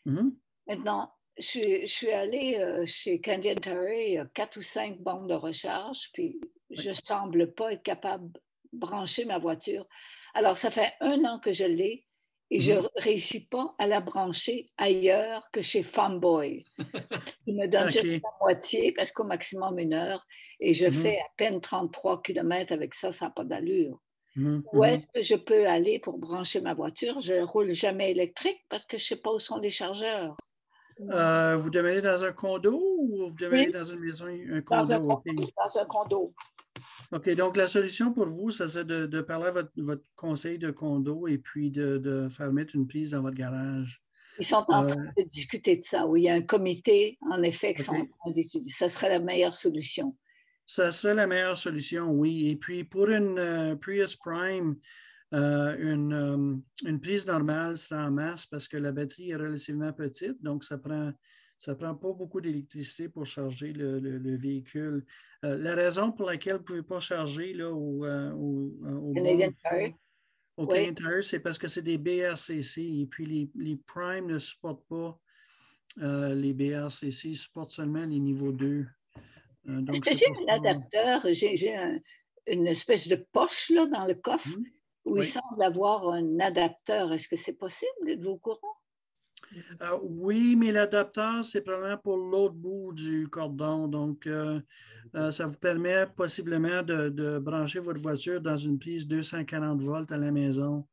OK. Maintenant, je suis allée chez Canadian Tire, il y a 4 ou 5 bornes de recharge, puis je ne semble pas être capable de brancher ma voiture. Alors, ça fait 1 an que je l'ai et je ne réussis pas à la brancher ailleurs que chez Farmboy. Il me donne juste la moitié, parce qu'au maximum 1 heure, et je fais à peine 33 km avec ça, ça n'a pas d'allure. Où est-ce que je peux aller pour brancher ma voiture? Je ne roule jamais électrique parce que je ne sais pas où sont les chargeurs. Vous demeurez dans un condo ou vous demeurez dans une maison, un condo? Dans un condo. OK, donc la solution pour vous, ça serait de parler à votre conseil de condo et puis de faire mettre une prise dans votre garage. Ils sont en train de discuter de ça. Oui, il y a un comité, en effet, qui sont en train d'étudier. Ça serait la meilleure solution. Ça serait la meilleure solution, oui. Et puis pour une Prius Prime, une prise normale sera en masse parce que la batterie est relativement petite, donc ça prend pas beaucoup d'électricité pour charger le véhicule. La raison pour laquelle vous ne pouvez pas charger là, au Canadian Tire. Au Canadian Tire, c'est parce que c'est des BRCC et puis les Prime ne supportent pas les BRCC, ils supportent seulement les niveaux 2. Donc, j'ai un adapteur, j'ai une espèce de poche là, dans le coffre où il semble avoir un adapteur. Est-ce que c'est possible? Êtes-vous au courant? Oui, mais l'adapteur, c'est probablement pour l'autre bout du cordon. Donc, ça vous permet possiblement de brancher votre voiture dans une prise 240 volts à la maison.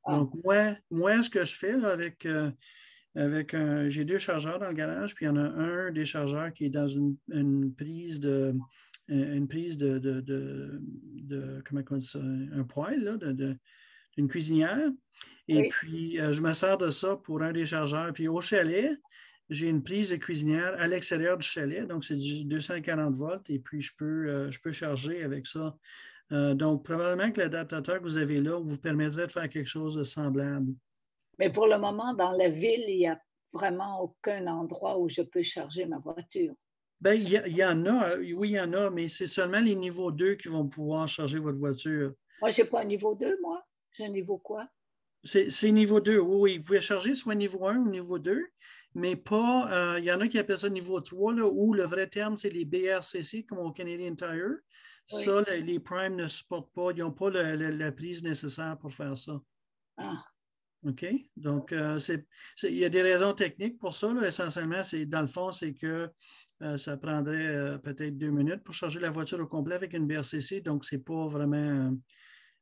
Donc, moi, ce que je fais là, j'ai 2 chargeurs dans le garage, puis il y en a un des chargeurs qui est dans une prise de comment on dit ça, un poêle, là, d'une cuisinière. Et puis, je me sers de ça pour un des chargeurs. Puis au chalet, j'ai une prise de cuisinière à l'extérieur du chalet, donc c'est du 240 volts, et puis je peux charger avec ça. Donc, probablement que l'adaptateur que vous avez là vous permettrait de faire quelque chose de semblable. Mais pour le moment, dans la ville, il n'y a vraiment aucun endroit où je peux charger ma voiture. Bien, il y en a, oui, il y en a, mais c'est seulement les niveaux 2 qui vont pouvoir charger votre voiture. Moi, je n'ai pas un niveau 2, moi. J'ai un niveau quoi? C'est niveau 2, oui. Vous pouvez charger soit niveau 1 ou niveau 2, mais pas, il y en a qui appellent ça niveau 3, là, où le vrai terme, c'est les BRCC, comme au Canadian Tire. Oui. Ça, les Prime ne supportent pas, ils n'ont pas la prise nécessaire pour faire ça. Ah. OK? Donc, il y a des raisons techniques pour ça. Là. Essentiellement, dans le fond, c'est que ça prendrait peut-être 2 minutes pour charger la voiture au complet avec une BRCC. Donc, ce n'est pas vraiment,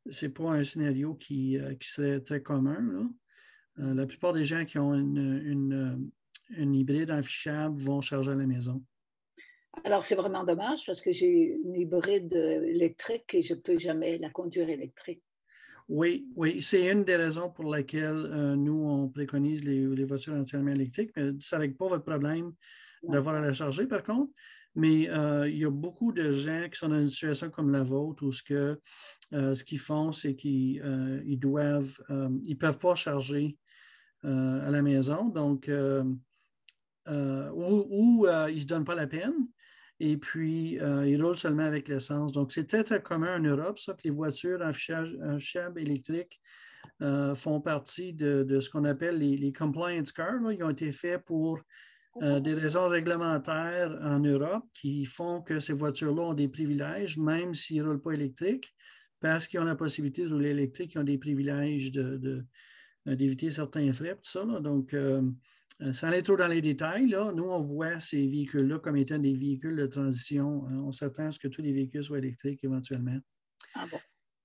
c'est pas un scénario qui serait très commun. Là. La plupart des gens qui ont une hybride affichable vont charger à la maison. Alors, c'est vraiment dommage parce que j'ai une hybride électrique et je ne peux jamais la conduire électrique. Oui, c'est une des raisons pour lesquelles nous, on préconise les voitures entièrement électriques, mais ça ne règle pas votre problème d'avoir à la charger, par contre. Mais il y a beaucoup de gens qui sont dans une situation comme la vôtre où ce qu'ils font, c'est qu'ils ils peuvent pas charger à la maison, donc ils ne se donnent pas la peine. Et puis, ils roulent seulement avec l'essence. Donc, c'est très, très commun en Europe, ça, que les voitures affichables électriques font partie de ce qu'on appelle les compliance cars. Là. Ils ont été faits pour des raisons réglementaires en Europe qui font que ces voitures-là ont des privilèges, même s'ils ne roulent pas électriques, parce qu'ils ont la possibilité de rouler électrique, ils ont des privilèges d'éviter certains frais, tout ça. Là. Donc, sans aller trop dans les détails, là, nous, on voit ces véhicules-là comme étant des véhicules de transition. On s'attend à ce que tous les véhicules soient électriques éventuellement. Ah bon.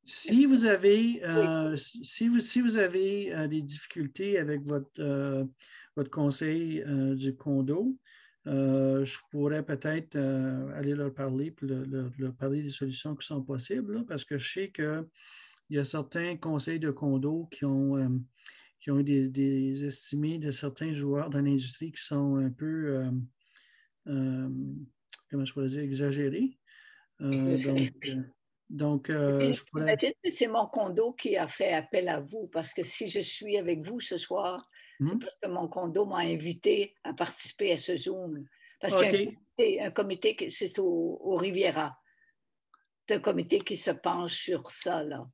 Si vous avez, si vous avez des difficultés avec votre conseil du condo, je pourrais peut-être aller leur parler et leur parler des solutions qui sont possibles, là, parce que je sais qu'il y a certains conseils de condo qui ont qui ont eu des estimés de certains joueurs dans l'industrie qui sont un peu, comment je pourrais dire, exagérés. Je pourrais... J'imagine que c'est mon condo qui a fait appel à vous, parce que si je suis avec vous ce soir, c'est parce que mon condo m'a invité à participer à ce Zoom. Parce qu'il y a un comité c'est au Riviera. C'est un comité qui se penche sur ça, là.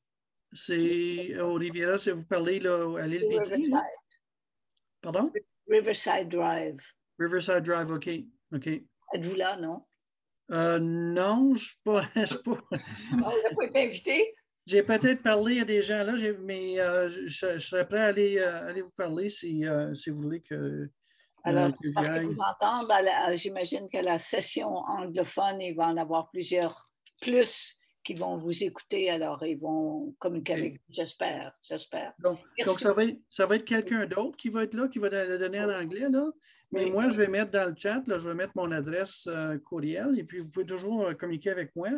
C'est au Riviera, si vous parlez là, à l'île Petrie. Pardon? Riverside Drive. Riverside Drive, OK. Êtes-vous là, non? Non, je ne suis pas. Non, vous n'avez pas été invité? J'ai peut-être parlé à des gens là, mais je serais prêt à aller vous parler si vous voulez que. Alors, parce que vous entendez, j'imagine que la session anglophone, il va en avoir plus qui vont vous écouter, alors ils vont communiquer avec vous, j'espère. Donc ça va être quelqu'un d'autre qui va être là, qui va le donner en anglais, là. Mais moi, je vais mettre dans le chat, là, je vais mettre mon adresse courriel, et puis vous pouvez toujours communiquer avec moi.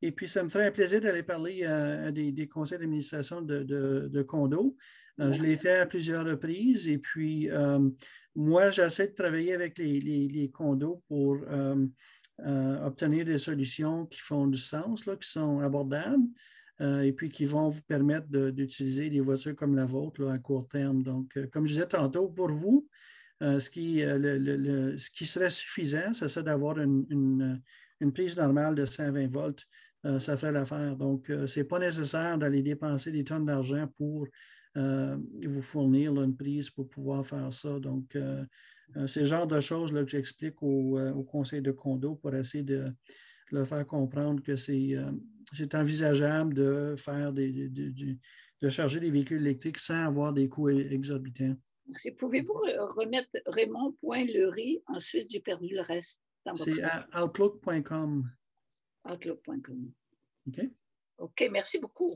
Et puis, ça me ferait un plaisir d'aller parler à des conseils d'administration de condos. Je l'ai fait à plusieurs reprises. Et puis, moi, j'essaie de travailler avec les condos pour obtenir des solutions qui font du sens, là, qui sont abordables, et puis qui vont vous permettre d'utiliser des voitures comme la vôtre là, à court terme. Donc, comme je disais tantôt, pour vous, ce qui serait suffisant, c'est ça d'avoir une prise normale de 120 volts. Ça ferait l'affaire. Donc, ce n'est pas nécessaire d'aller dépenser des tonnes d'argent pour vous fournir là, une prise pour pouvoir faire ça. Donc, c'est le genre de choses là, que j'explique au conseil de condo pour essayer de leur faire comprendre que c'est envisageable de faire de charger des véhicules électriques sans avoir des coûts exorbitants. Pouvez-vous remettre Raymond.Lery? Ensuite, j'ai perdu le reste. C'est à outlook.com. Outlook.com. OK. OK, merci beaucoup.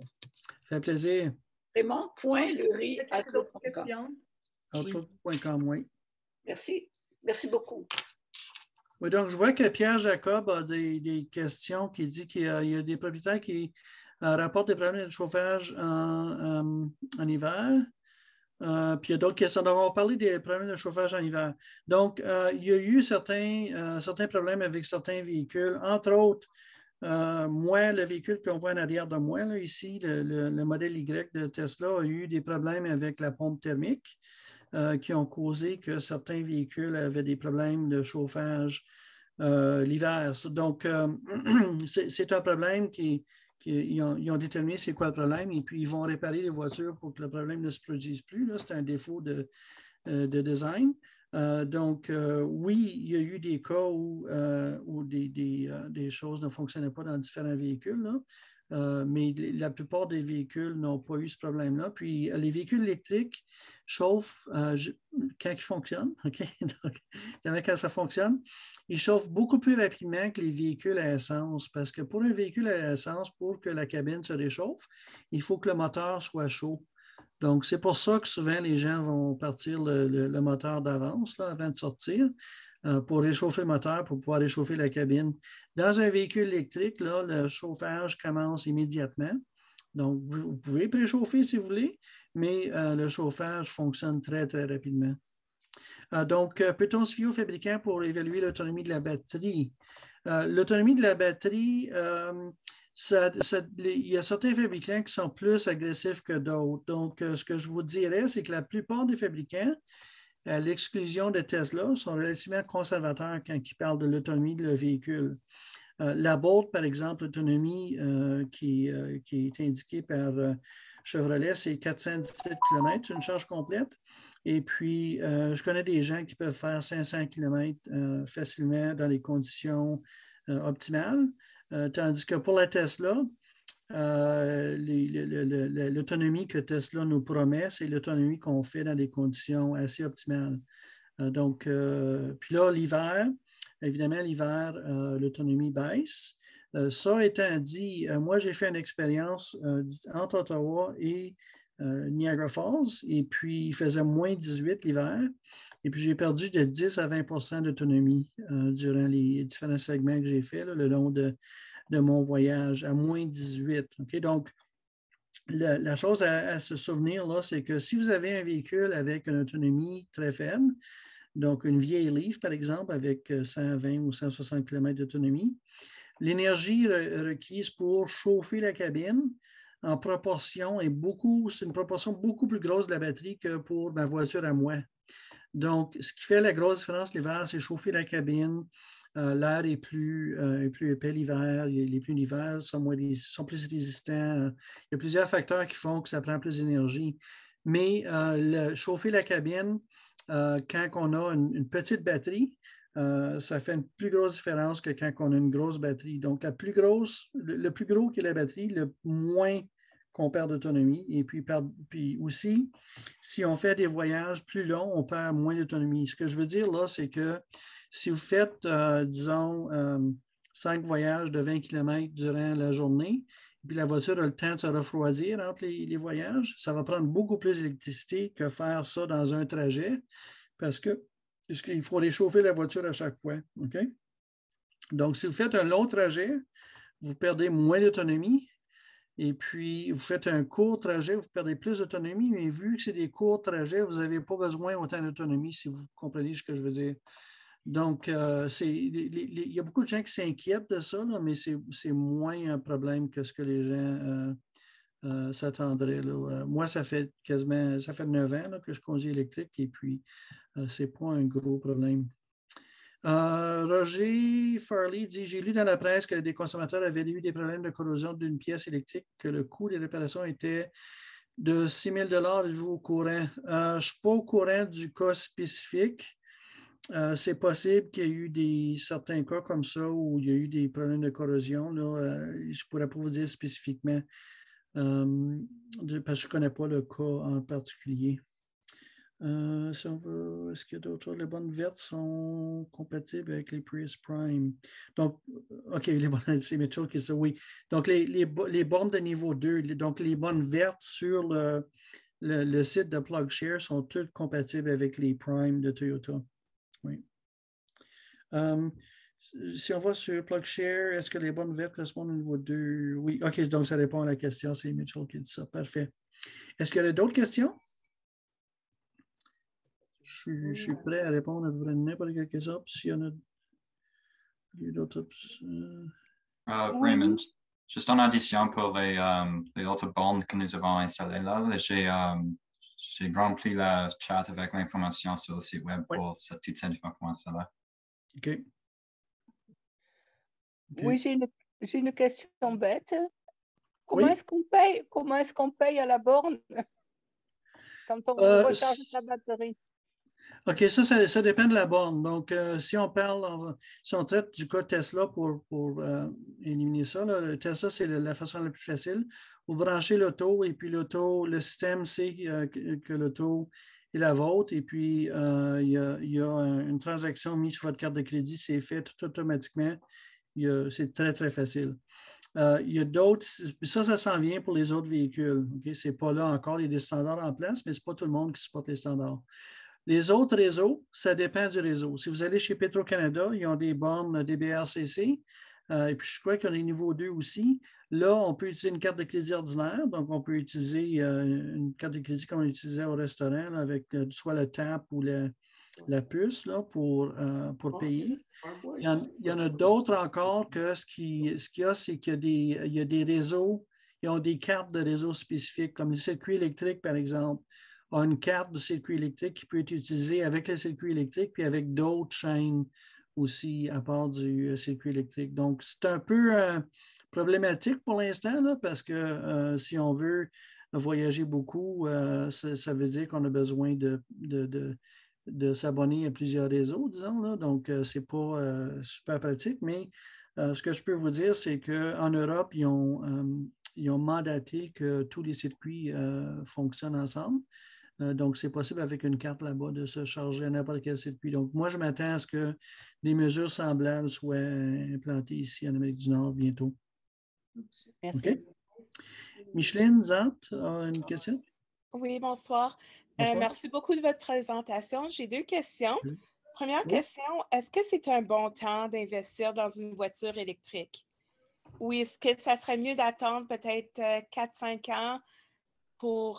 Ça fait plaisir. Raymond.Lery, outlook.com. Outlook.com, oui. Merci. Merci beaucoup. Oui, donc, je vois que Pierre Jacob a des questions qui dit qu'il y a des propriétaires qui rapportent des problèmes de chauffage en hiver. Puis il y a d'autres questions. Donc, on va parler des problèmes de chauffage en hiver. Donc, il y a eu certains problèmes avec certains véhicules, entre autres, moi, le véhicule qu'on voit en arrière de moi, là, ici, le modèle Y de Tesla a eu des problèmes avec la pompe thermique qui ont causé que certains véhicules avaient des problèmes de chauffage l'hiver. Donc, c'est un problème ils ont déterminé c'est quoi le problème et puis ils vont réparer les voitures pour que le problème ne se produise plus. C'est un défaut de design. Donc, oui, il y a eu des cas où des choses ne fonctionnaient pas dans différents véhicules, là. Mais la plupart des véhicules n'ont pas eu ce problème-là. Puis, les véhicules électriques chauffent quand ils fonctionnent. OK? Donc, quand ça fonctionne, ils chauffent beaucoup plus rapidement que les véhicules à essence parce que pour un véhicule à essence, pour que la cabine se réchauffe, il faut que le moteur soit chaud. Donc, c'est pour ça que souvent, les gens vont partir le moteur d'avance avant de sortir pour réchauffer le moteur, pour pouvoir réchauffer la cabine. Dans un véhicule électrique, là, le chauffage commence immédiatement. Donc, vous pouvez préchauffer si vous voulez, mais le chauffage fonctionne très, très rapidement. Donc, peut-on se fier au fabricant pour évaluer l'autonomie de la batterie? L'autonomie de la batterie, il y a certains fabricants qui sont plus agressifs que d'autres. Donc, ce que je vous dirais, c'est que la plupart des fabricants, à l'exclusion de Tesla, sont relativement conservateurs quand ils parlent de l'autonomie de leur véhicule. La Bolt, par exemple, l'autonomie qui est indiquée par Chevrolet, c'est 417 km, c'est une charge complète. Et puis, je connais des gens qui peuvent faire 500 km facilement dans les conditions optimales. Tandis que pour la Tesla, l'autonomie que Tesla nous promet, c'est l'autonomie qu'on fait dans des conditions assez optimales. Donc, puis là, l'hiver, évidemment, l'autonomie baisse. Ça étant dit, moi, j'ai fait une expérience entre Ottawa et Niagara Falls, et puis il faisait moins 18 l'hiver, et puis j'ai perdu de 10 à 20 d'autonomie durant les différents segments que j'ai faits le long de mon voyage, à moins 18. Okay? Donc, la chose à se souvenir, là, c'est que si vous avez un véhicule avec une autonomie très faible, donc une vieille Leaf, par exemple, avec 120 ou 160 km d'autonomie, l'énergie requise pour chauffer la cabine en proportion c'est une proportion beaucoup plus grosse de la batterie que pour ma voiture à moi. Donc, ce qui fait la grosse différence l'hiver, c'est chauffer la cabine. L'air est plus épais l'hiver, les pneus d'hiver sont plus résistants. Il y a plusieurs facteurs qui font que ça prend plus d'énergie. Mais chauffer la cabine, quand on a une petite batterie, ça fait une plus grosse différence que quand on a une grosse batterie. Donc, le plus gros qui est la batterie, le moins qu'on perd d'autonomie. Et puis aussi, si on fait des voyages plus longs, on perd moins d'autonomie. Ce que je veux dire là, c'est que si vous faites, disons, 5 voyages de 20 km durant la journée, puis la voiture a le temps de se refroidir entre les voyages, ça va prendre beaucoup plus d'électricité que faire ça dans un trajet parce qu'il faut réchauffer la voiture à chaque fois. Okay? Donc, si vous faites un long trajet, vous perdez moins d'autonomie. Et puis, vous faites un court trajet, vous perdez plus d'autonomie, mais vu que c'est des courts trajets, vous n'avez pas besoin autant d'autonomie, si vous comprenez ce que je veux dire. Donc, il y a beaucoup de gens qui s'inquiètent de ça, là, mais c'est moins un problème que ce que les gens s'attendraient. Moi, ça fait 9 ans là, que je conduis électrique et puis ce n'est pas un gros problème. Roger Farley dit « J'ai lu dans la presse que des consommateurs avaient eu des problèmes de corrosion d'une pièce électrique, que le coût des réparations était de 6 000 $. Êtes-vous au courant? Je ne suis pas au courant du cas spécifique. C'est possible qu'il y ait eu certains cas comme ça où il y a eu des problèmes de corrosion. Là, je ne pourrais pas vous dire spécifiquement parce que je ne connais pas le cas en particulier. Est-ce qu'il y a d'autres choses? Les bornes vertes sont compatibles avec les Prius Prime. Donc, OK, c'est Mitchell qui dit ça, oui. Donc, les bornes de niveau 2, donc les bornes vertes sur le site de PlugShare sont toutes compatibles avec les Prime de Toyota. Oui. Si on va sur PlugShare, est-ce que les bornes vertes correspondent au niveau 2? Oui, OK, donc ça répond à la question. C'est Mitchell qui dit ça. Parfait. Est-ce qu'il y a d'autres questions? Je suis prêt à répondre à n'importe quelle question. S'il y en a d'autres. Raymond, juste en addition pour les autres bornes que nous avons installées là, j'ai rempli la chat avec l'information sur le site web pour toute cette information-là. OK. Oui, j'ai une question bête. Comment est-ce qu'on paye à la borne quand on recharge sa batterie? OK, ça dépend de la borne. Donc, si on traite du cas Tesla pour éliminer ça, là, le Tesla, c'est la façon la plus facile. Vous branchez l'auto et puis le système sait que l'auto est la vôtre et puis il y a une transaction mise sur votre carte de crédit, c'est fait tout automatiquement. C'est très, très facile. Il y a d'autres, ça s'en vient pour les autres véhicules. Okay? Ce n'est pas là encore, il y a des standards en place, mais ce n'est pas tout le monde qui supporte les standards. Les autres réseaux, ça dépend du réseau. Si vous allez chez Petro-Canada, ils ont des bornes DBRCC, et puis je crois qu'il y a les niveaux 2 aussi. Là, on peut utiliser une carte de crédit ordinaire, donc on peut utiliser une carte de crédit comme on utilisait au restaurant, là, avec soit le TAP ou la puce là, pour payer. Il y en a d'autres encore que ce qu'il y a, c'est qu'il y a des réseaux, ils ont des cartes de réseau spécifiques, comme le circuit électrique, par exemple, a une carte de circuit électrique qui peut être utilisée avec le circuit électrique puis avec d'autres chaînes aussi à part du circuit électrique. Donc, c'est un peu problématique pour l'instant là, parce que si on veut voyager beaucoup, ça veut dire qu'on a besoin de s'abonner à plusieurs réseaux, disons. Là. Donc, ce n'est pas super pratique, mais ce que je peux vous dire, c'est qu'en Europe, ils ont mandaté que tous les circuits fonctionnent ensemble. Donc, c'est possible avec une carte là-bas de se charger à n'importe quel circuit. Donc, moi, je m'attends à ce que des mesures semblables soient implantées ici en Amérique du Nord bientôt. Merci. OK. Micheline Zant a une question? Oui, bonsoir. Merci beaucoup de votre présentation. J'ai 2 questions. Première question, est-ce que c'est un bon temps d'investir dans une voiture électrique? Oui, est-ce que ça serait mieux d'attendre peut-être 4-5 ans pour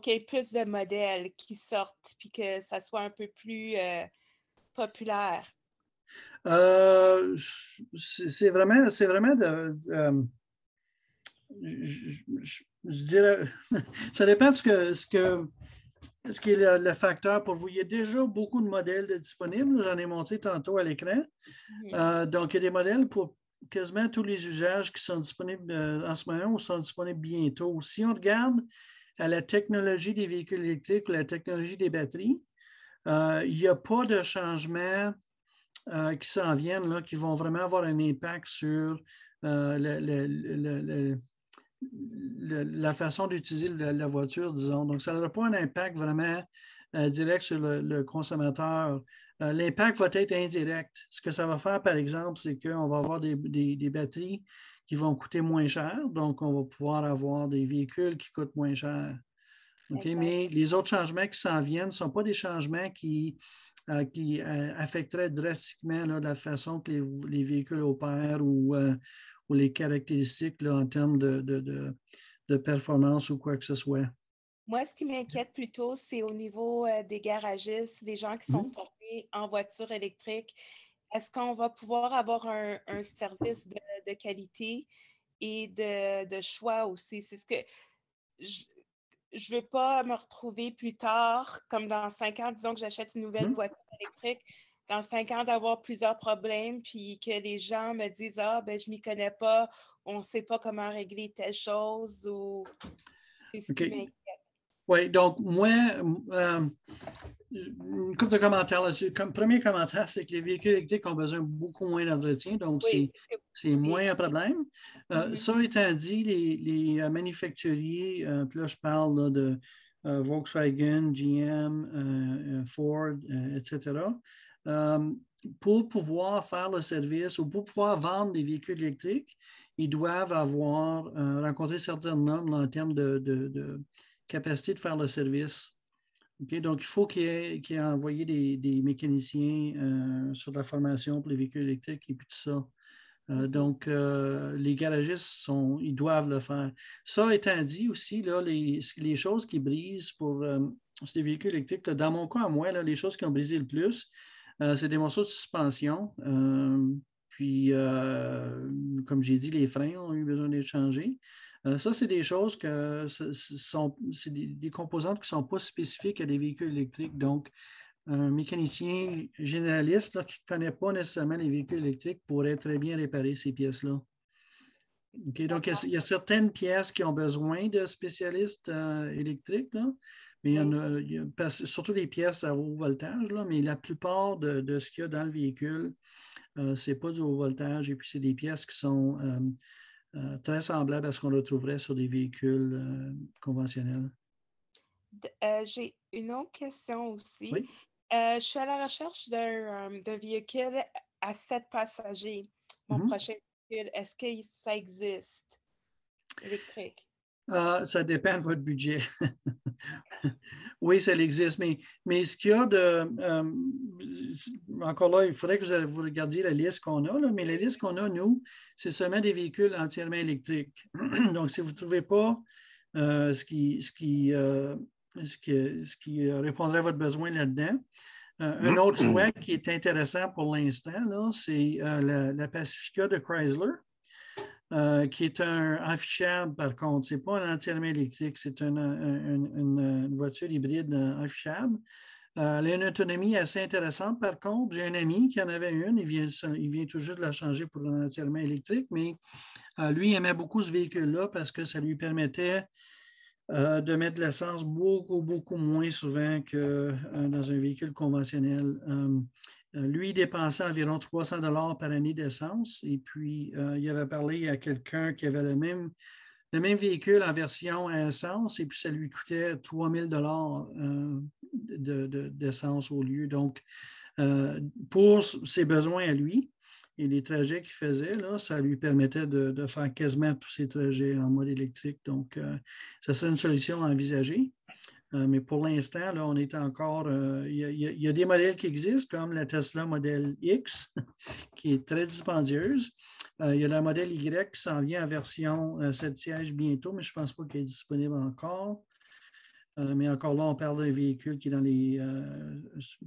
qu'il y ait plus de modèles qui sortent puis que ça soit un peu plus populaire? C'est vraiment je dirais, ça dépend de ce qui est le facteur pour vous. Il y a déjà beaucoup de modèles disponibles. J'en ai montré tantôt à l'écran. Donc, il y a des modèles pour quasiment tous les usages qui sont disponibles en ce moment ou sont disponibles bientôt. Si on regarde à la technologie des véhicules électriques ou la technologie des batteries, il n'y a pas de changements qui s'en viennent, là, qui vont vraiment avoir un impact sur la façon d'utiliser la voiture, disons. Donc, ça n'aura pas un impact vraiment direct sur le consommateur. L'impact va être indirect. Ce que ça va faire, par exemple, c'est qu'on va avoir des batteries qui vont coûter moins cher. Donc, on va pouvoir avoir des véhicules qui coûtent moins cher. Okay? Mais les autres changements qui s'en viennent ne sont pas des changements qui affecteraient drastiquement là, la façon que les véhicules opèrent ou les caractéristiques là, en termes de performance ou quoi que ce soit. Moi, ce qui m'inquiète plutôt, c'est au niveau des garagistes, des gens qui sont formés en voiture électrique. Est-ce qu'on va pouvoir avoir un service de qualité et de choix aussi? C'est ce que je ne veux pas me retrouver plus tard, comme dans 5 ans, disons que j'achète une nouvelle voiture électrique, dans 5 ans d'avoir plusieurs problèmes, puis que les gens me disent « Ah, ben je ne m'y connais pas, on ne sait pas comment régler telle chose » ou c'est ce qui m'inquiète. Oui, donc moi, une couple de commentaires là-dessus. Comme premier commentaire, c'est que les véhicules électriques ont besoin de beaucoup moins d'entretien, donc c'est moins un problème. Ça étant dit, les manufacturiers, puis là je parle là, de Volkswagen, GM, Ford, etc., pour pouvoir faire le service ou pour pouvoir vendre des véhicules électriques, ils doivent avoir rencontré certaines normes en termes de capacité de faire le service. Okay? Donc, il faut qu'il y ait envoyé des mécaniciens sur la formation pour les véhicules électriques et puis tout ça. Donc, les garagistes, ils doivent le faire. Ça étant dit aussi, là, les choses qui brisent pour ces véhicules électriques, là, dans mon cas, à moi, là, les choses qui ont brisé le plus, c'est des morceaux de suspension. Puis, comme j'ai dit, les freins ont eu besoin d'être changés. Ça, c'est des choses c'est des composantes qui ne sont pas spécifiques à des véhicules électriques. Donc, un mécanicien généraliste là, qui ne connaît pas nécessairement les véhicules électriques pourrait très bien réparer ces pièces-là. Okay, donc, il y a certaines pièces qui ont besoin de spécialistes électriques, là, mais il y a surtout des pièces à haut voltage, là, mais la plupart de ce qu'il y a dans le véhicule, ce n'est pas du haut voltage et puis c'est des pièces qui sont très semblables à ce qu'on retrouverait sur des véhicules conventionnels. J'ai une autre question aussi. Oui? Je suis à la recherche d'un véhicule à 7 passagers. Mon prochain véhicule, est-ce que ça existe électrique? Ça dépend de votre budget. Oui, ça existe, mais ce qu'il y a encore là, il faudrait que vous regardiez la liste qu'on a, là, mais la liste qu'on a, nous, c'est seulement des véhicules entièrement électriques. Donc, si vous ne trouvez pas ce qui répondrait à votre besoin là-dedans, un autre choix qui est intéressant pour l'instant, là, c'est la Pacifica de Chrysler. Qui est un affichable, par contre. Ce n'est pas un entièrement électrique, c'est une voiture hybride affichable. Elle a une autonomie assez intéressante, par contre. J'ai un ami qui en avait une, il vient tout juste de la changer pour un entièrement électrique, mais lui, il aimait beaucoup ce véhicule-là parce que ça lui permettait de mettre de l'essence beaucoup, beaucoup moins souvent que dans un véhicule conventionnel. Lui, il dépensait environ 300 $ par année d'essence et puis il avait parlé à quelqu'un qui avait le même véhicule en version à essence et puis ça lui coûtait 3 000 $ d'essence au lieu. Donc, pour ses besoins à lui et les trajets qu'il faisait, là, ça lui permettait de faire quasiment tous ses trajets en mode électrique. Donc, ça serait une solution à envisager. Mais pour l'instant, là, on est encore. Il y a des modèles qui existent, comme la Tesla Model X, qui est très dispendieuse. Il y a la Model Y qui s'en vient en version 7 sièges bientôt, mais je ne pense pas qu'elle est disponible encore. Mais encore là, on parle d'un véhicule qui est dans les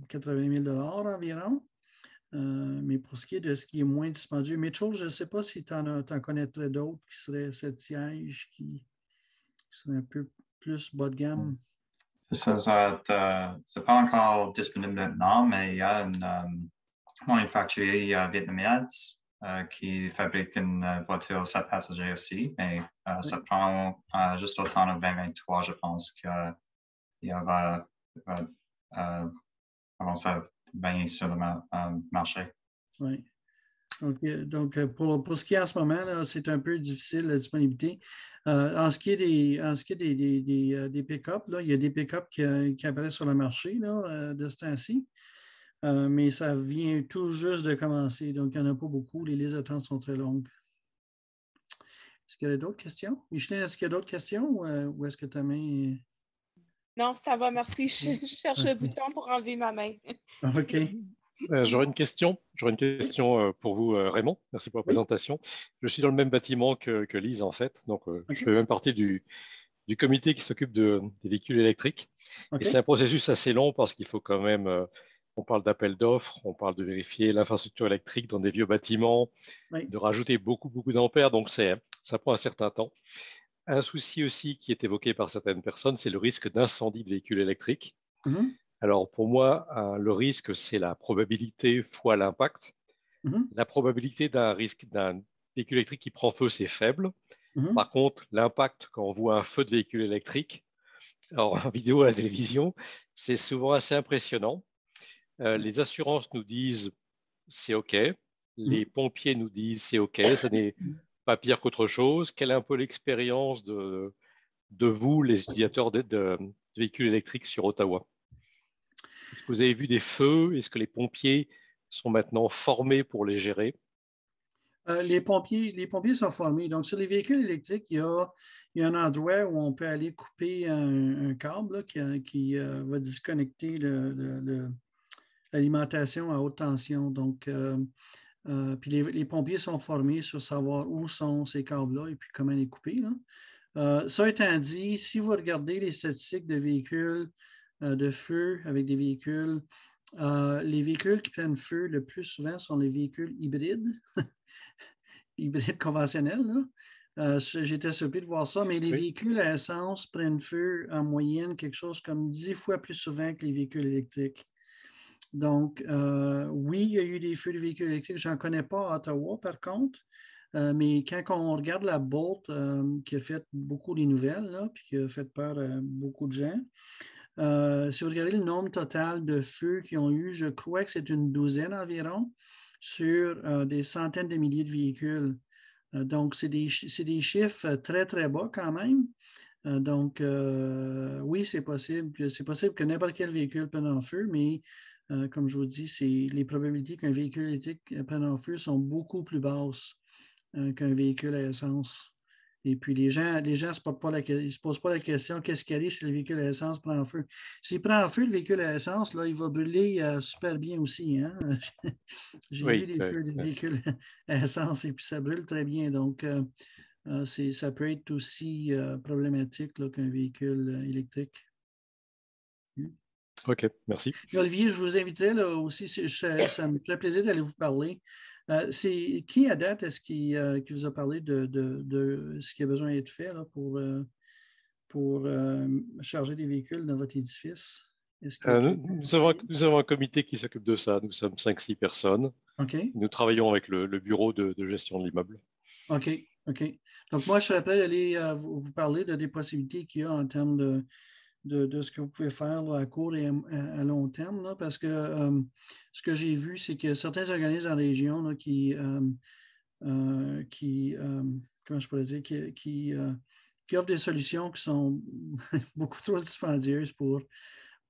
80 000 environ. Mais pour ce qui est de ce qui est moins dispendieux, Mitchell, je ne sais pas si tu en connaîtrais d'autres qui seraient 7 sièges, qui seraient un peu plus bas de gamme. C'est pas encore disponible maintenant, mais il y a une manufacturier vietnamienne qui fabrique une voiture 7 passagers aussi, mais ça prend juste autant de 2023, je pense, qu'il va commencer à venir sur le marché. Oui. Donc pour ce qui est en ce moment, là, c'est un peu difficile la disponibilité. En ce qui est des pick-up, il y a des pick-up qui apparaissent sur le marché là, de ce temps-ci, mais ça vient tout juste de commencer, donc il n'y en a pas beaucoup. Les listes d'attente sont très longues. Est-ce qu'il y a d'autres questions? Micheline, est-ce qu'il y a d'autres questions ou est-ce que ta main... Non, ça va, merci. Je cherche le bouton pour enlever ma main. OK. J'aurais une question pour vous, Raymond. Merci pour la présentation. Je suis dans le même bâtiment que Lise, en fait. Donc, je fais même partie du comité qui s'occupe des véhicules électriques. Et c'est un processus assez long parce qu'il faut quand même, on parle d'appel d'offres, on parle de vérifier l'infrastructure électrique dans des vieux bâtiments, de rajouter beaucoup d'ampères. Donc, ça prend un certain temps. Un souci aussi qui est évoqué par certaines personnes, c'est le risque d'incendie de véhicules électriques. Alors, pour moi, le risque, c'est la probabilité fois l'impact. La probabilité d'un véhicule électrique qui prend feu, c'est faible. Par contre, l'impact, quand on voit un feu de véhicule électrique, alors en vidéo à la télévision, c'est souvent assez impressionnant. Les assurances nous disent c'est OK. Les pompiers nous disent c'est OK, ça n'est pas pire qu'autre chose. Quelle est un peu l'expérience de vous, les utilisateurs de véhicules électriques sur Ottawa? Est-ce que vous avez vu des feux? Est-ce que les pompiers sont maintenant formés pour les gérer? Les pompiers sont formés. Donc, sur les véhicules électriques, il y a un endroit où on peut aller couper un câble là, qui va disconnecter l'alimentation à haute tension. Donc, puis les pompiers sont formés sur savoir où sont ces câbles-là et puis comment les couper. Là. Ça étant dit, si vous regardez les statistiques de véhicules de feu avec des véhicules, les véhicules qui prennent feu le plus souvent sont les véhicules hybrides, hybrides conventionnels. J'étais surpris de voir ça, mais les véhicules à essence prennent feu en moyenne quelque chose comme 10 fois plus souvent que les véhicules électriques. Donc, oui, il y a eu des feux de véhicules électriques. Je n'en connais pas à Ottawa, par contre. Mais quand on regarde la Bolt, qui a fait beaucoup des nouvelles, là, puis qui a fait peur à beaucoup de gens, si vous regardez le nombre total de feux qu'ils ont eu, je crois que c'est une douzaine environ sur des centaines de milliers de véhicules. Donc, c'est des chiffres très, très bas quand même. Donc, oui, c'est possible. C'est possible que n'importe quel véhicule prenne en feu, mais comme je vous dis, les probabilités qu'un véhicule électrique prenne en feu sont beaucoup plus basses qu'un véhicule à essence. Et puis, les gens ne se posent pas la question qu'est-ce qui arrive si le véhicule à essence prend en feu. S'il prend en feu, le véhicule à essence, là, il va brûler super bien aussi. Hein? J'ai vu des feux de véhicules à essence et puis ça brûle très bien. Donc, ça peut être aussi problématique là, qu'un véhicule électrique. OK, merci. Olivier, je vous inviterai là, aussi, ça me fait plaisir d'aller vous parler. C'est qui à date est-ce qui vous a parlé de ce qui a besoin d'être fait là, pour charger des véhicules dans votre édifice? Nous avons un comité qui s'occupe de ça. Nous sommes 5-6 personnes. Okay. Nous travaillons avec le bureau de gestion de l'immeuble. OK. Donc, moi, je serais prêt à aller vous parler des possibilités qu'il y a en termes de ce que vous pouvez faire là, à court et à long terme, là, parce que ce que j'ai vu, c'est que certains organismes en région là, qui comment je pourrais dire, qui offrent des solutions qui sont beaucoup trop dispendieuses pour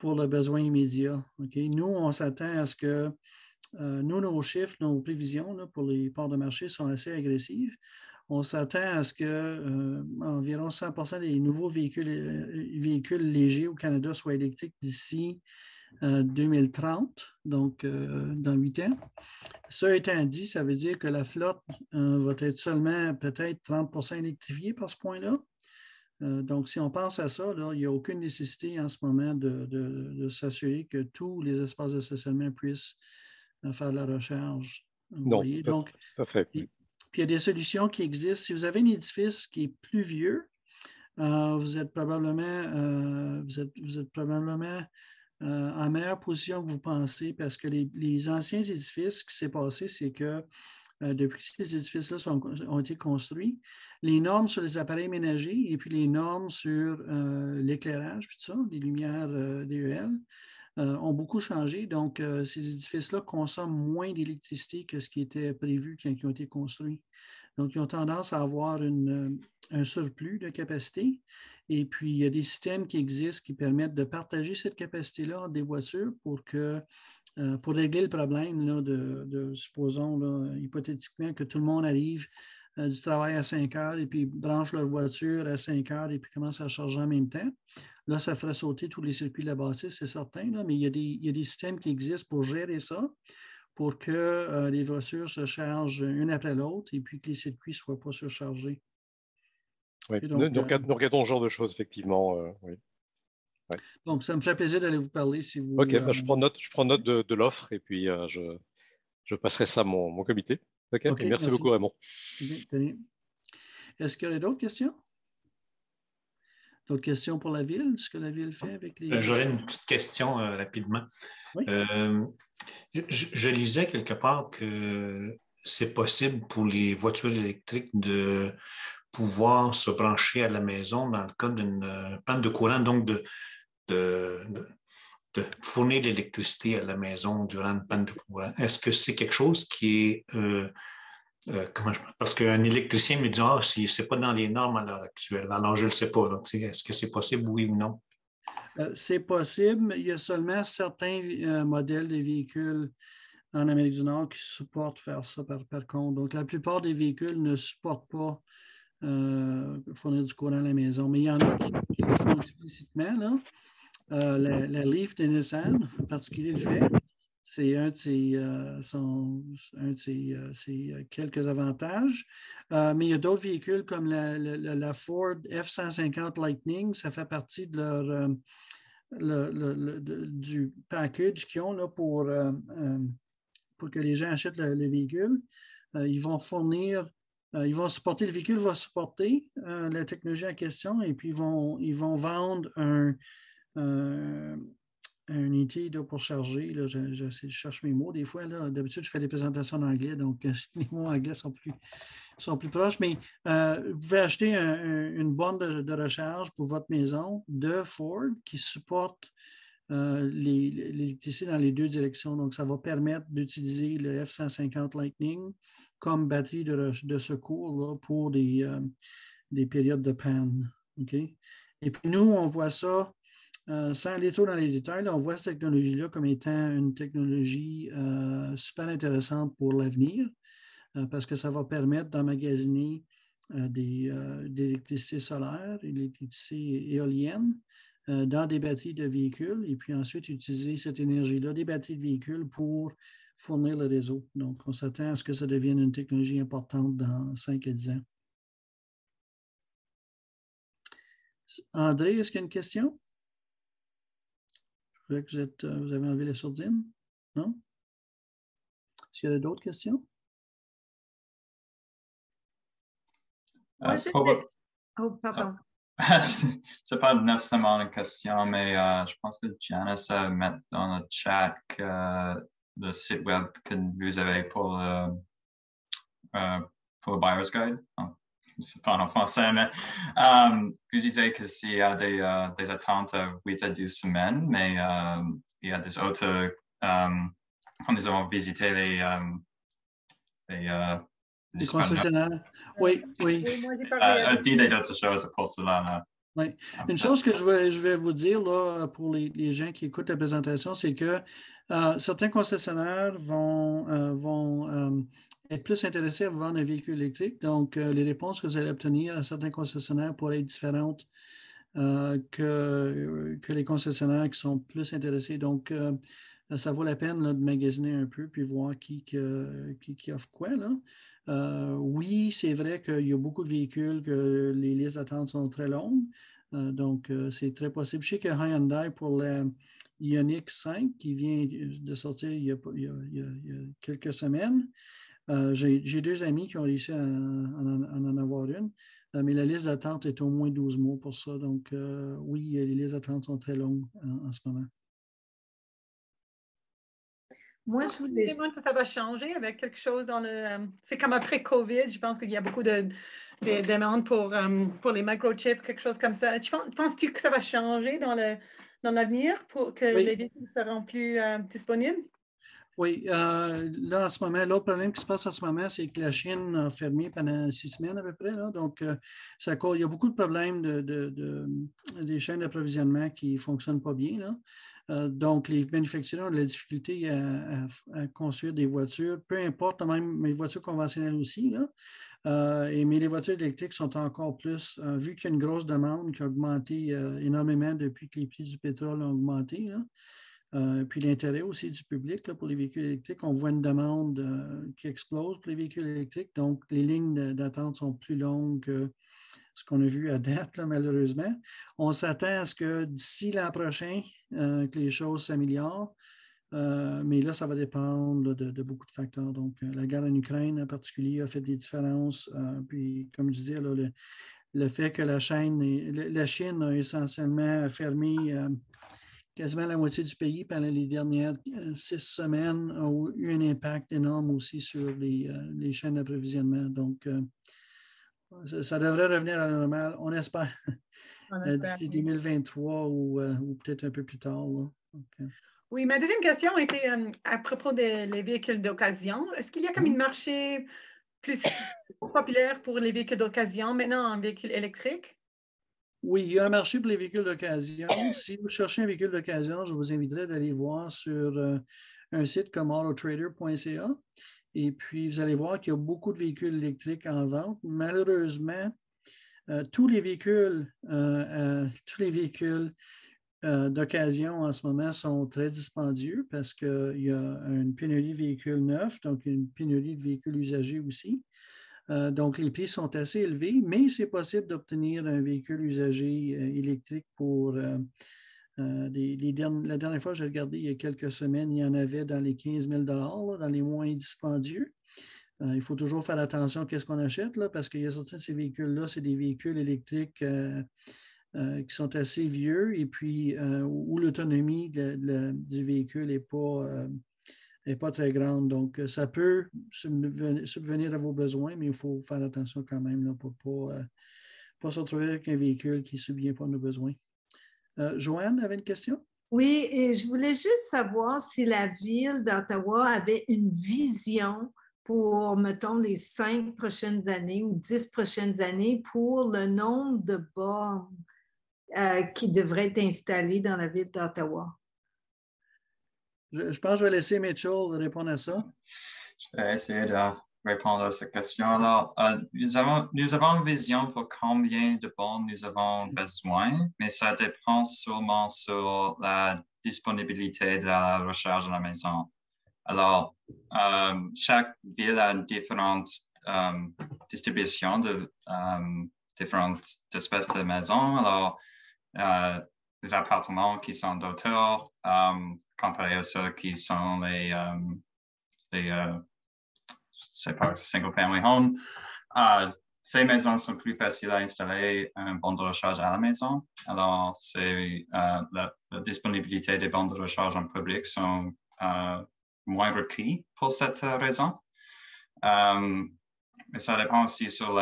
le besoin immédiat. Okay? Nous, on s'attend à ce que nos chiffres, nos prévisions là, pour les parts de marché sont assez agressives. on s'attend à ce que environ 100% des nouveaux véhicules légers au Canada soient électriques d'ici 2030, donc dans 8 ans. Ça étant dit, ça veut dire que la flotte va être seulement peut-être 30% électrifiée par ce point-là. Donc, si on pense à ça, là, il n'y a aucune nécessité en ce moment de s'assurer que tous les espaces de stationnement puissent faire de la recharge. Non, donc, tout à fait. Puis il y a des solutions qui existent. Si vous avez un édifice qui est plus vieux, vous êtes probablement en meilleure position que vous pensez parce que les anciens édifices, ce qui s'est passé, c'est que depuis que ces édifices-là ont été construits, les normes sur les appareils ménagers et puis les normes sur l'éclairage, puis tout ça, les lumières DEL, ont beaucoup changé. Donc, ces édifices-là consomment moins d'électricité que ce qui était prévu quand ils ont été construits. Donc, ils ont tendance à avoir un surplus de capacité. Et puis, il y a des systèmes qui existent qui permettent de partager cette capacité-là entre des voitures pour régler le problème là, supposons là, hypothétiquement que tout le monde arrive du travail à 5 heures et puis branche leur voiture à 5 heures et puis commence à charger en même temps. Là, ça ferait sauter tous les circuits de la bâtisse, c'est certain, là, mais il y a des systèmes qui existent pour gérer ça, pour que les voitures se chargent une après l'autre et puis que les circuits ne soient pas surchargés. Oui. Donc, nous regardons ce genre de choses, effectivement. Oui. Ouais. Donc, ça me ferait plaisir d'aller vous parler si vous... OK, je prends note de l'offre et puis je passerai ça à mon comité. Okay, merci beaucoup, Raymond. Est-ce qu'il y a d'autres questions? D'autres questions pour la ville? Ce que la ville fait avec les... J'aurais une petite question rapidement. Oui. Je lisais quelque part que c'est possible pour les voitures électriques de pouvoir se brancher à la maison dans le cas d'une panne de courant, donc de fournir l'électricité à la maison durant une panne de courant. Est-ce que c'est quelque chose qui est... parce qu'un électricien me dit « Ah, c'est pas dans les normes à l'heure actuelle. » Alors, je ne le sais pas. Est-ce que c'est possible, oui ou non? C'est possible. Il y a seulement certains modèles de véhicules en Amérique du Nord qui supportent faire ça par contre. Donc, la plupart des véhicules ne supportent pas fournir du courant à la maison. Mais il y en a qui le font explicitement. Là. La Leaf de Nissan, en particulier, le fait. C'est un de ses quelques avantages. Mais il y a d'autres véhicules comme la Ford F-150 Lightning. Ça fait partie de du package qu'ils ont là, pour que les gens achètent le véhicule. Ils vont fournir... ils vont supporter, le véhicule va supporter la technologie en question et puis ils vont vendre un unité pour charger. Là, je cherche mes mots des fois. D'habitude, je fais des présentations en anglais, donc les mots anglais sont plus proches. Mais vous pouvez acheter une borne de recharge pour votre maison de Ford qui supporte l'électricité dans les deux directions. Donc, ça va permettre d'utiliser le F-150 Lightning comme batterie de secours là, pour des périodes de panne. Okay? Et puis, nous, on voit ça, sans aller trop dans les détails, là, on voit cette technologie-là comme étant une technologie super intéressante pour l'avenir parce que ça va permettre d'emmagasiner d'électricité solaire et d'électricité éolienne dans des batteries de véhicules et puis ensuite utiliser cette énergie-là des batteries de véhicules pour fournir le réseau. Donc, on s'attend à ce que ça devienne une technologie importante dans 5 à 10 ans. André, est-ce qu'il y a une question? Je crois que vous avez enlevé la sourdine. Non? Est-ce qu'il y a d'autres questions? Oh, pardon. C'est pas nécessairement une question, mais je pense que Janice a mis dans le chat que le site web que vous avez pour le Buyer's Guide. C'est pas en français, mais vous disiez que s'il y a des attentes à 8 à 12 semaines, mais il y a des autres, quand nous avons visité les concessionnaires. Oui. Moi, j'ai parlé dit d'autres choses pour cela. Oui. Une chose que je vais vous dire là, pour les gens qui écoutent la présentation, c'est que certains concessionnaires vont être plus intéressé à vous vendre un véhicule électrique. Donc, les réponses que vous allez obtenir à certains concessionnaires pourraient être différentes que les concessionnaires qui sont plus intéressés. Donc, ça vaut la peine là, de magasiner un peu puis voir qui offre quoi. Là. Oui, c'est vrai qu'il y a beaucoup de véhicules que les listes d'attente sont très longues. Donc, c'est très possible. Je sais que Hyundai, pour la Ioniq 5 qui vient de sortir il y a quelques semaines, j'ai 2 amis qui ont réussi à en avoir une, mais la liste d'attente est au moins 12 mois pour ça. Donc, oui, les listes d'attente sont très longues en ce moment. Moi, je voulais que ça va changer avec quelque chose dans le... c'est comme après COVID, je pense qu'il y a beaucoup de demandes pour les microchips, quelque chose comme ça. Penses-tu que ça va changer dans l'avenir pour que les véhicules seront plus disponibles? Oui, là, en ce moment, l'autre problème qui se passe en ce moment, c'est que la Chine a fermé pendant 6 semaines à peu près. Là. Donc, il y a beaucoup de problèmes des chaînes d'approvisionnement qui ne fonctionnent pas bien. Là. Donc, les manufacturiers ont de la difficulté à construire des voitures, peu importe, même les voitures conventionnelles aussi. Là. Mais les voitures électriques sont encore plus, vu qu'il y a une grosse demande qui a augmenté énormément depuis que les prix du pétrole ont augmenté. Là. Puis l'intérêt aussi du public là, pour les véhicules électriques. On voit une demande qui explose pour les véhicules électriques. Donc, les lignes d'attente sont plus longues que ce qu'on a vu à date, là, malheureusement. On s'attend à ce que d'ici l'an prochain, que les choses s'améliorent. Mais là, ça va dépendre de beaucoup de facteurs. Donc, la guerre en Ukraine en particulier a fait des différences. Puis, comme je disais, là, le fait que la Chine a essentiellement fermé quasiment la moitié du pays pendant les dernières 6 semaines a eu un impact énorme aussi sur les chaînes d'approvisionnement. Donc, ça devrait revenir à la normale, on espère, d'ici 2023 ou peut-être un peu plus tard. Là. Donc, oui, ma deuxième question était à propos des véhicules d'occasion. Est-ce qu'il y a comme un marché plus populaire pour les véhicules d'occasion maintenant en véhicules électriques? Oui, il y a un marché pour les véhicules d'occasion. Si vous cherchez un véhicule d'occasion, je vous inviterai d'aller voir sur un site comme autotrader.ca. Et puis, vous allez voir qu'il y a beaucoup de véhicules électriques en vente. Malheureusement, tous les véhicules d'occasion en ce moment sont très dispendieux parce qu'il y a une pénurie de véhicules neufs, donc une pénurie de véhicules usagés aussi. Donc, les prix sont assez élevés, mais c'est possible d'obtenir un véhicule usagé électrique pour la dernière fois que j'ai regardé, il y a quelques semaines, il y en avait dans les 15 000 $, dans les moins dispendieux. Il faut toujours faire attention à ce qu'on achète, là, parce qu'il y a certains de ces véhicules-là, c'est des véhicules électriques qui sont assez vieux et puis où l'autonomie du véhicule n'est pas très grande. Donc, ça peut subvenir à vos besoins, mais il faut faire attention quand même là, pour ne pas se retrouver avec un véhicule qui ne subvient pas à nos besoins. Joanne avait une question? Oui, et je voulais juste savoir si la ville d'Ottawa avait une vision pour, mettons, les 5 prochaines années ou 10 prochaines années pour le nombre de bornes qui devraient être installées dans la ville d'Ottawa. Je pense que je vais laisser Mitchell répondre à ça. Je vais essayer de répondre à cette question. Alors, nous avons une vision pour combien de bornes nous avons besoin, mais ça dépend seulement sur la disponibilité de la recharge à la maison. Alors, chaque ville a une différente distribution de différentes espèces de maisons. Alors, les appartements qui sont d'auteur, comparé à ceux qui sont c'est pas single family home. Ces maisons sont plus faciles à installer un borne de recharge à la maison. Alors, c'est la disponibilité des bornes de recharge en public sont moins requis pour cette raison. Mais ça dépend aussi sur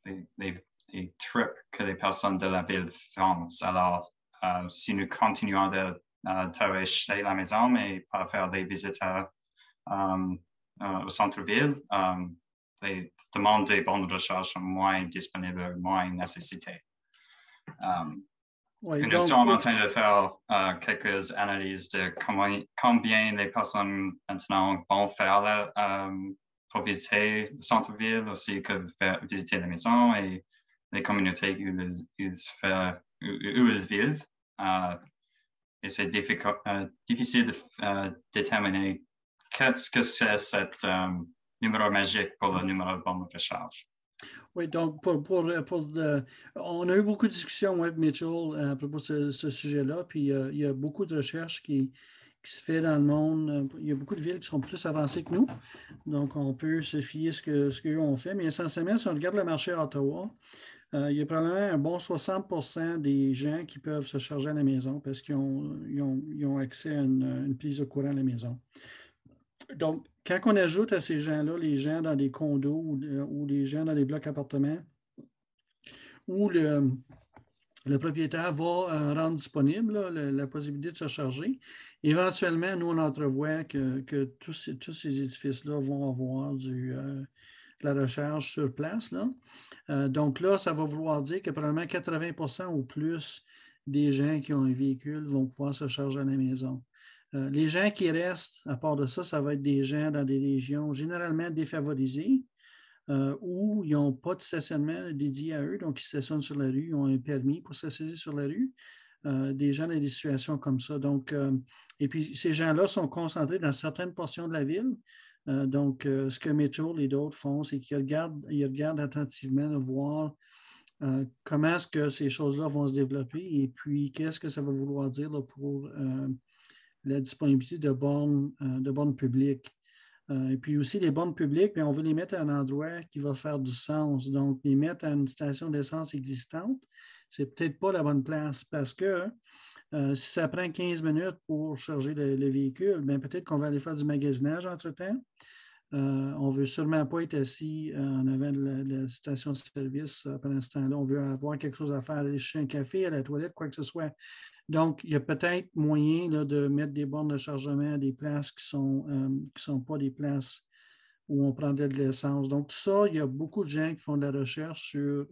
les trips que les personnes de la ville font. Alors, si nous continuons de travailler chez la maison, mais pas faire des visites au centre-ville, les demandes des bornes de recharge sont moins disponibles, moins nécessitées. Oui, nous sommes en train de faire quelques analyses de combien les personnes maintenant vont faire pour visiter le centre-ville, aussi que visiter la maison et les communautés où ils vivent. Et c'est difficile de déterminer qu'est-ce que c'est cet numéro magique pour le numéro de borne de recharge. Oui, donc on a eu beaucoup de discussions avec Mitchell à propos de ce sujet-là, puis il y a beaucoup de recherches qui se fait dans le monde. Il y a beaucoup de villes qui sont plus avancées que nous, donc on peut se fier à ce qu'eux ont fait, mais essentiellement, si on regarde le marché à Ottawa, il y a probablement un bon 60% des gens qui peuvent se charger à la maison parce qu'ils ont accès à une prise de courant à la maison. Donc, quand on ajoute à ces gens-là, les gens dans des condos ou les gens dans des blocs appartements, où le propriétaire va rendre disponible la possibilité de se charger, éventuellement, nous, on entrevoit que tous ces édifices-là vont avoir de la recharge sur place. Donc là, ça va vouloir dire que probablement 80% ou plus des gens qui ont un véhicule vont pouvoir se charger à la maison. Les gens qui restent, à part de ça, ça va être des gens dans des régions généralement défavorisées où ils n'ont pas de stationnement dédié à eux, donc ils stationnent sur la rue, ils ont un permis pour stationner sur la rue. Des gens dans des situations comme ça. Donc, et puis, ces gens-là sont concentrés dans certaines portions de la ville. Donc, ce que Mitchell et d'autres font, c'est qu'ils regardent attentivement de voir comment est-ce que ces choses-là vont se développer et puis qu'est-ce que ça va vouloir dire là, pour la disponibilité de bornes publiques. Et puis aussi, les bornes publiques, bien, on veut les mettre à un endroit qui va faire du sens. Donc, les mettre à une station d'essence existante, c'est peut-être pas la bonne place parce que si ça prend 15 minutes pour charger le véhicule, bien, peut-être qu'on va aller faire du magasinage entre-temps. On ne veut sûrement pas être assis en avant de la station de service pendant ce temps-là. On veut avoir quelque chose à faire, aller chercher un café, à la toilette, quoi que ce soit. Donc, il y a peut-être moyen là, de mettre des bornes de chargement à des places qui ne sont pas des places où on prendrait de l'essence. Donc, tout ça, il y a beaucoup de gens qui font de la recherche sur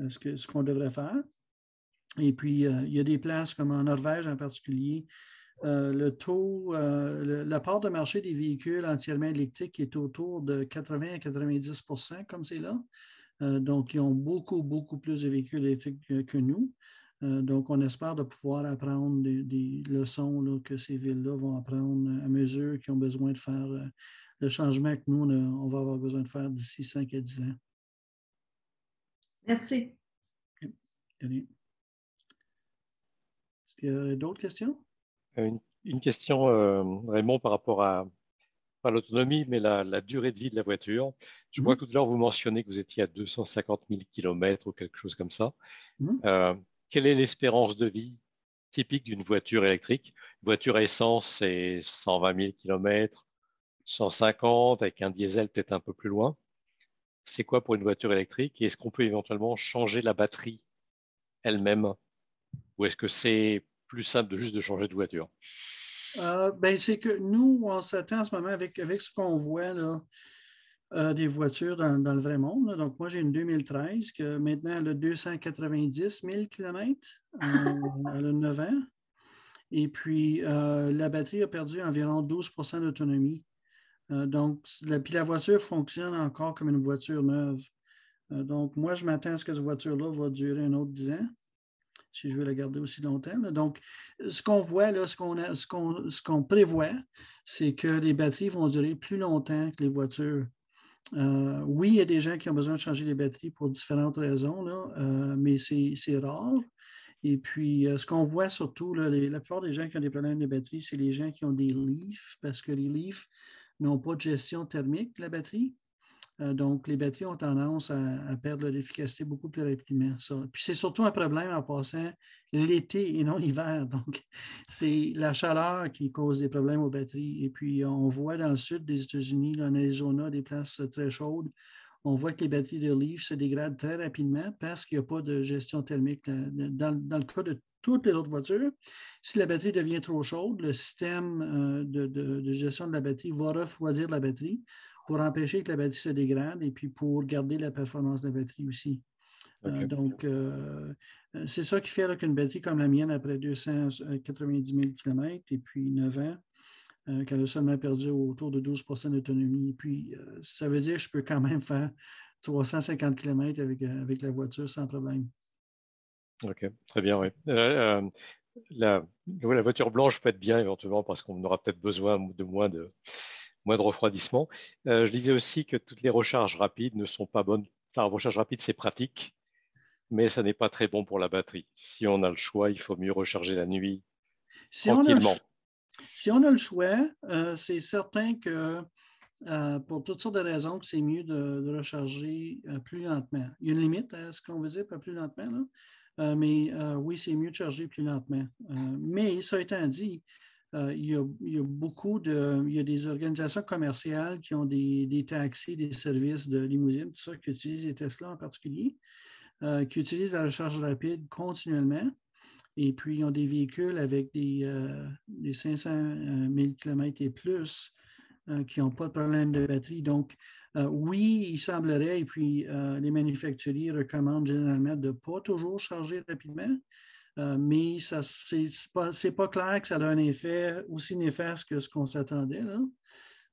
ce qu'on devrait faire. Et puis, il y a des places comme en Norvège en particulier. La part de marché des véhicules entièrement électriques est autour de 80 à 90 % comme c'est là. Donc, ils ont beaucoup, beaucoup plus de véhicules électriques que nous. Donc, on espère de pouvoir apprendre des leçons là, que ces villes-là vont apprendre à mesure qu'ils ont besoin de faire le changement que nous, on va avoir besoin de faire d'ici 5 à 10 ans. Merci. Est-ce qu'il y a d'autres questions? Une question, Raymond, par rapport à l'autonomie, mais la durée de vie de la voiture. Je vois que tout à l'heure, vous mentionnez que vous étiez à 250 000 km ou quelque chose comme ça. Quelle est l'espérance de vie typique d'une voiture électrique? Une voiture à essence, c'est 120 000 km, 150, avec un diesel peut-être un peu plus loin. C'est quoi pour une voiture électrique? Et est-ce qu'on peut éventuellement changer la batterie elle-même? Ou est-ce que c'est plus simple juste de changer de voiture? C'est que nous, on s'attend en ce moment avec ce qu'on voit là, des voitures dans le vrai monde. Là. Donc, moi, j'ai une 2013 que maintenant, elle a 290 000 km. Elle a 9 ans. Et puis, la batterie a perdu environ 12 % d'autonomie. Donc, puis la voiture fonctionne encore comme une voiture neuve. Donc, moi, je m'attends à ce que cette voiture-là va durer un autre 10 ans, si je veux la garder aussi longtemps. Là. Donc, ce qu'on voit, là, ce qu'on prévoit, c'est que les batteries vont durer plus longtemps que les voitures. Oui, il y a des gens qui ont besoin de changer les batteries pour différentes raisons, là, mais c'est rare. Et puis, ce qu'on voit surtout, là, la plupart des gens qui ont des problèmes de batterie, c'est les gens qui ont des Leaf, parce que les Leaf n'ont pas de gestion thermique de la batterie. Donc, les batteries ont tendance à perdre leur efficacité beaucoup plus rapidement. Ça. Puis, c'est surtout un problème en passant l'été et non l'hiver. Donc, c'est la chaleur qui cause des problèmes aux batteries. Et puis, on voit dans le sud des États-Unis, là, en Arizona, des places très chaudes, on voit que les batteries de Leaf se dégradent très rapidement parce qu'il n'y a pas de gestion thermique. Dans le cas de toutes les autres voitures, si la batterie devient trop chaude, le système de gestion de la batterie va refroidir la batterie pour empêcher que la batterie se dégrade et puis pour garder la performance de la batterie aussi. Donc, c'est ça qui fait qu'une batterie comme la mienne, après 290 000 km et puis 9 ans, qu'elle a seulement perdu autour de 12 % d'autonomie. Puis, ça veut dire que je peux quand même faire 350 km avec la voiture sans problème. OK, très bien, oui. La voiture blanche peut être bien éventuellement parce qu'on aura peut-être besoin de moins de refroidissement. Je disais aussi que toutes les recharges rapides ne sont pas bonnes. Enfin, la recharge rapide, c'est pratique, mais ça n'est pas très bon pour la batterie. Si on a le choix, il faut mieux recharger la nuit tranquillement. Si on a le choix, c'est certain que pour toutes sortes de raisons, c'est mieux de recharger plus lentement. Il y a une limite à ce qu'on veut dire, pas plus lentement, là. Mais oui, c'est mieux de charger plus lentement. Mais ça étant dit, il y a des organisations commerciales qui ont des taxis, des services de limousine, tout ça, qui utilisent les Tesla en particulier, qui utilisent la recharge rapide continuellement. Et puis, ils ont des véhicules avec des 500 000 km et plus qui n'ont pas de problème de batterie. Donc, oui, il semblerait, et puis les manufacturiers recommandent généralement de ne pas toujours charger rapidement, mais ce n'est pas clair que ça a un effet aussi néfaste que ce qu'on s'attendait, là.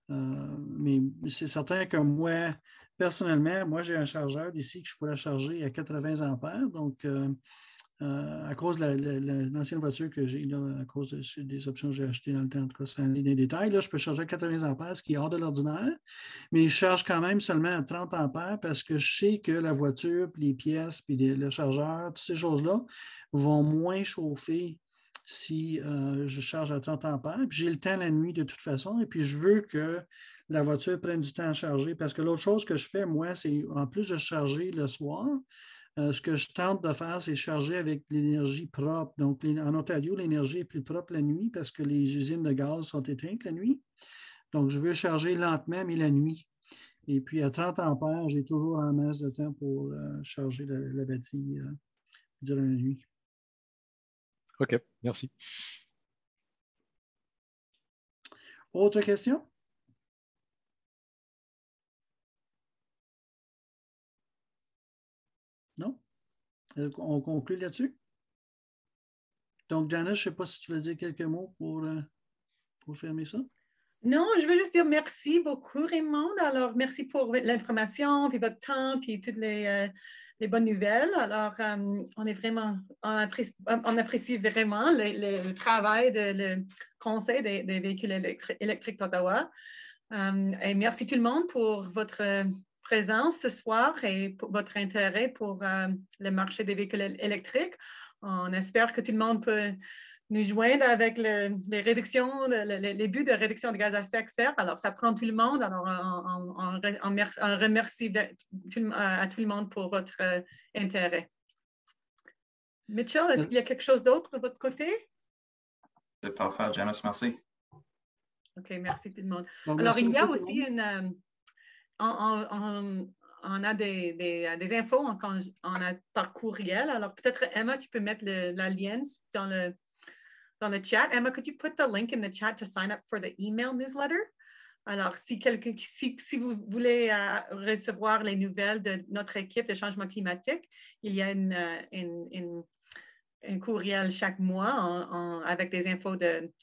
Mais c'est certain que moi, personnellement, moi, j'ai un chargeur ici que je pourrais charger à 80 ampères. Donc, à cause de l'ancienne voiture que j'ai, là, à cause des options que j'ai achetées dans le temps, en tout cas, sans aller dans les détails, là, je peux charger à 80 ampères, ce qui est hors de l'ordinaire, mais je charge quand même seulement à 30 ampères parce que je sais que la voiture, puis les pièces, puis le chargeur, toutes ces choses-là vont moins chauffer si je charge à 30 ampères. Puis j'ai le temps la nuit de toute façon, et puis je veux que la voiture prenne du temps à charger parce que l'autre chose que je fais, moi, c'est en plus de charger le soir, ce que je tente de faire, c'est charger avec l'énergie propre. Donc, en Ontario, l'énergie est plus propre la nuit parce que les usines de gaz sont éteintes la nuit. Donc, je veux charger lentement, mais la nuit. Et puis, à 30 ampères, j'ai toujours en masse de temps pour charger la batterie durant la nuit. OK, merci. Autre question? Non? On conclut là-dessus? Donc, Janice, je ne sais pas si tu veux dire quelques mots pour fermer ça. Non, je veux juste dire merci beaucoup, Raymond. Alors, merci pour l'information, puis votre temps, puis toutes les bonnes nouvelles. Alors, on apprécie vraiment le travail le conseil des véhicules électriques d'Ottawa. Et merci tout le monde pour votre présence ce soir et pour votre intérêt pour le marché des véhicules électriques. On espère que tout le monde peut nous joindre avec les réductions, les buts de réduction de gaz à effet de serre. Alors, ça prend tout le monde. Alors, on remercie à tout le monde pour votre intérêt. Mitchell, est-ce qu'il y a quelque chose d'autre de votre côté? C'est parfait, Janice, merci. OK, merci tout le monde. Donc, alors, il y a aussi on a des infos par courriel. Alors, peut-être, Emma, tu peux mettre la lien dans le chat. Emma, could you put the link in the chat to sign up for the email newsletter? Alors, si vous voulez recevoir les nouvelles de notre équipe de changement climatique, il y a un courriel chaque mois avec des infos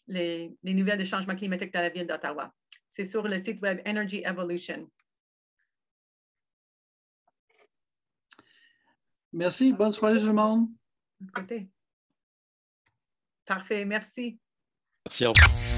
les nouvelles de changement climatique dans la ville d'Ottawa. C'est sur le site web Energy Evolution. Merci. Bonne soirée tout le monde. Parfait. Merci. Merci à vous.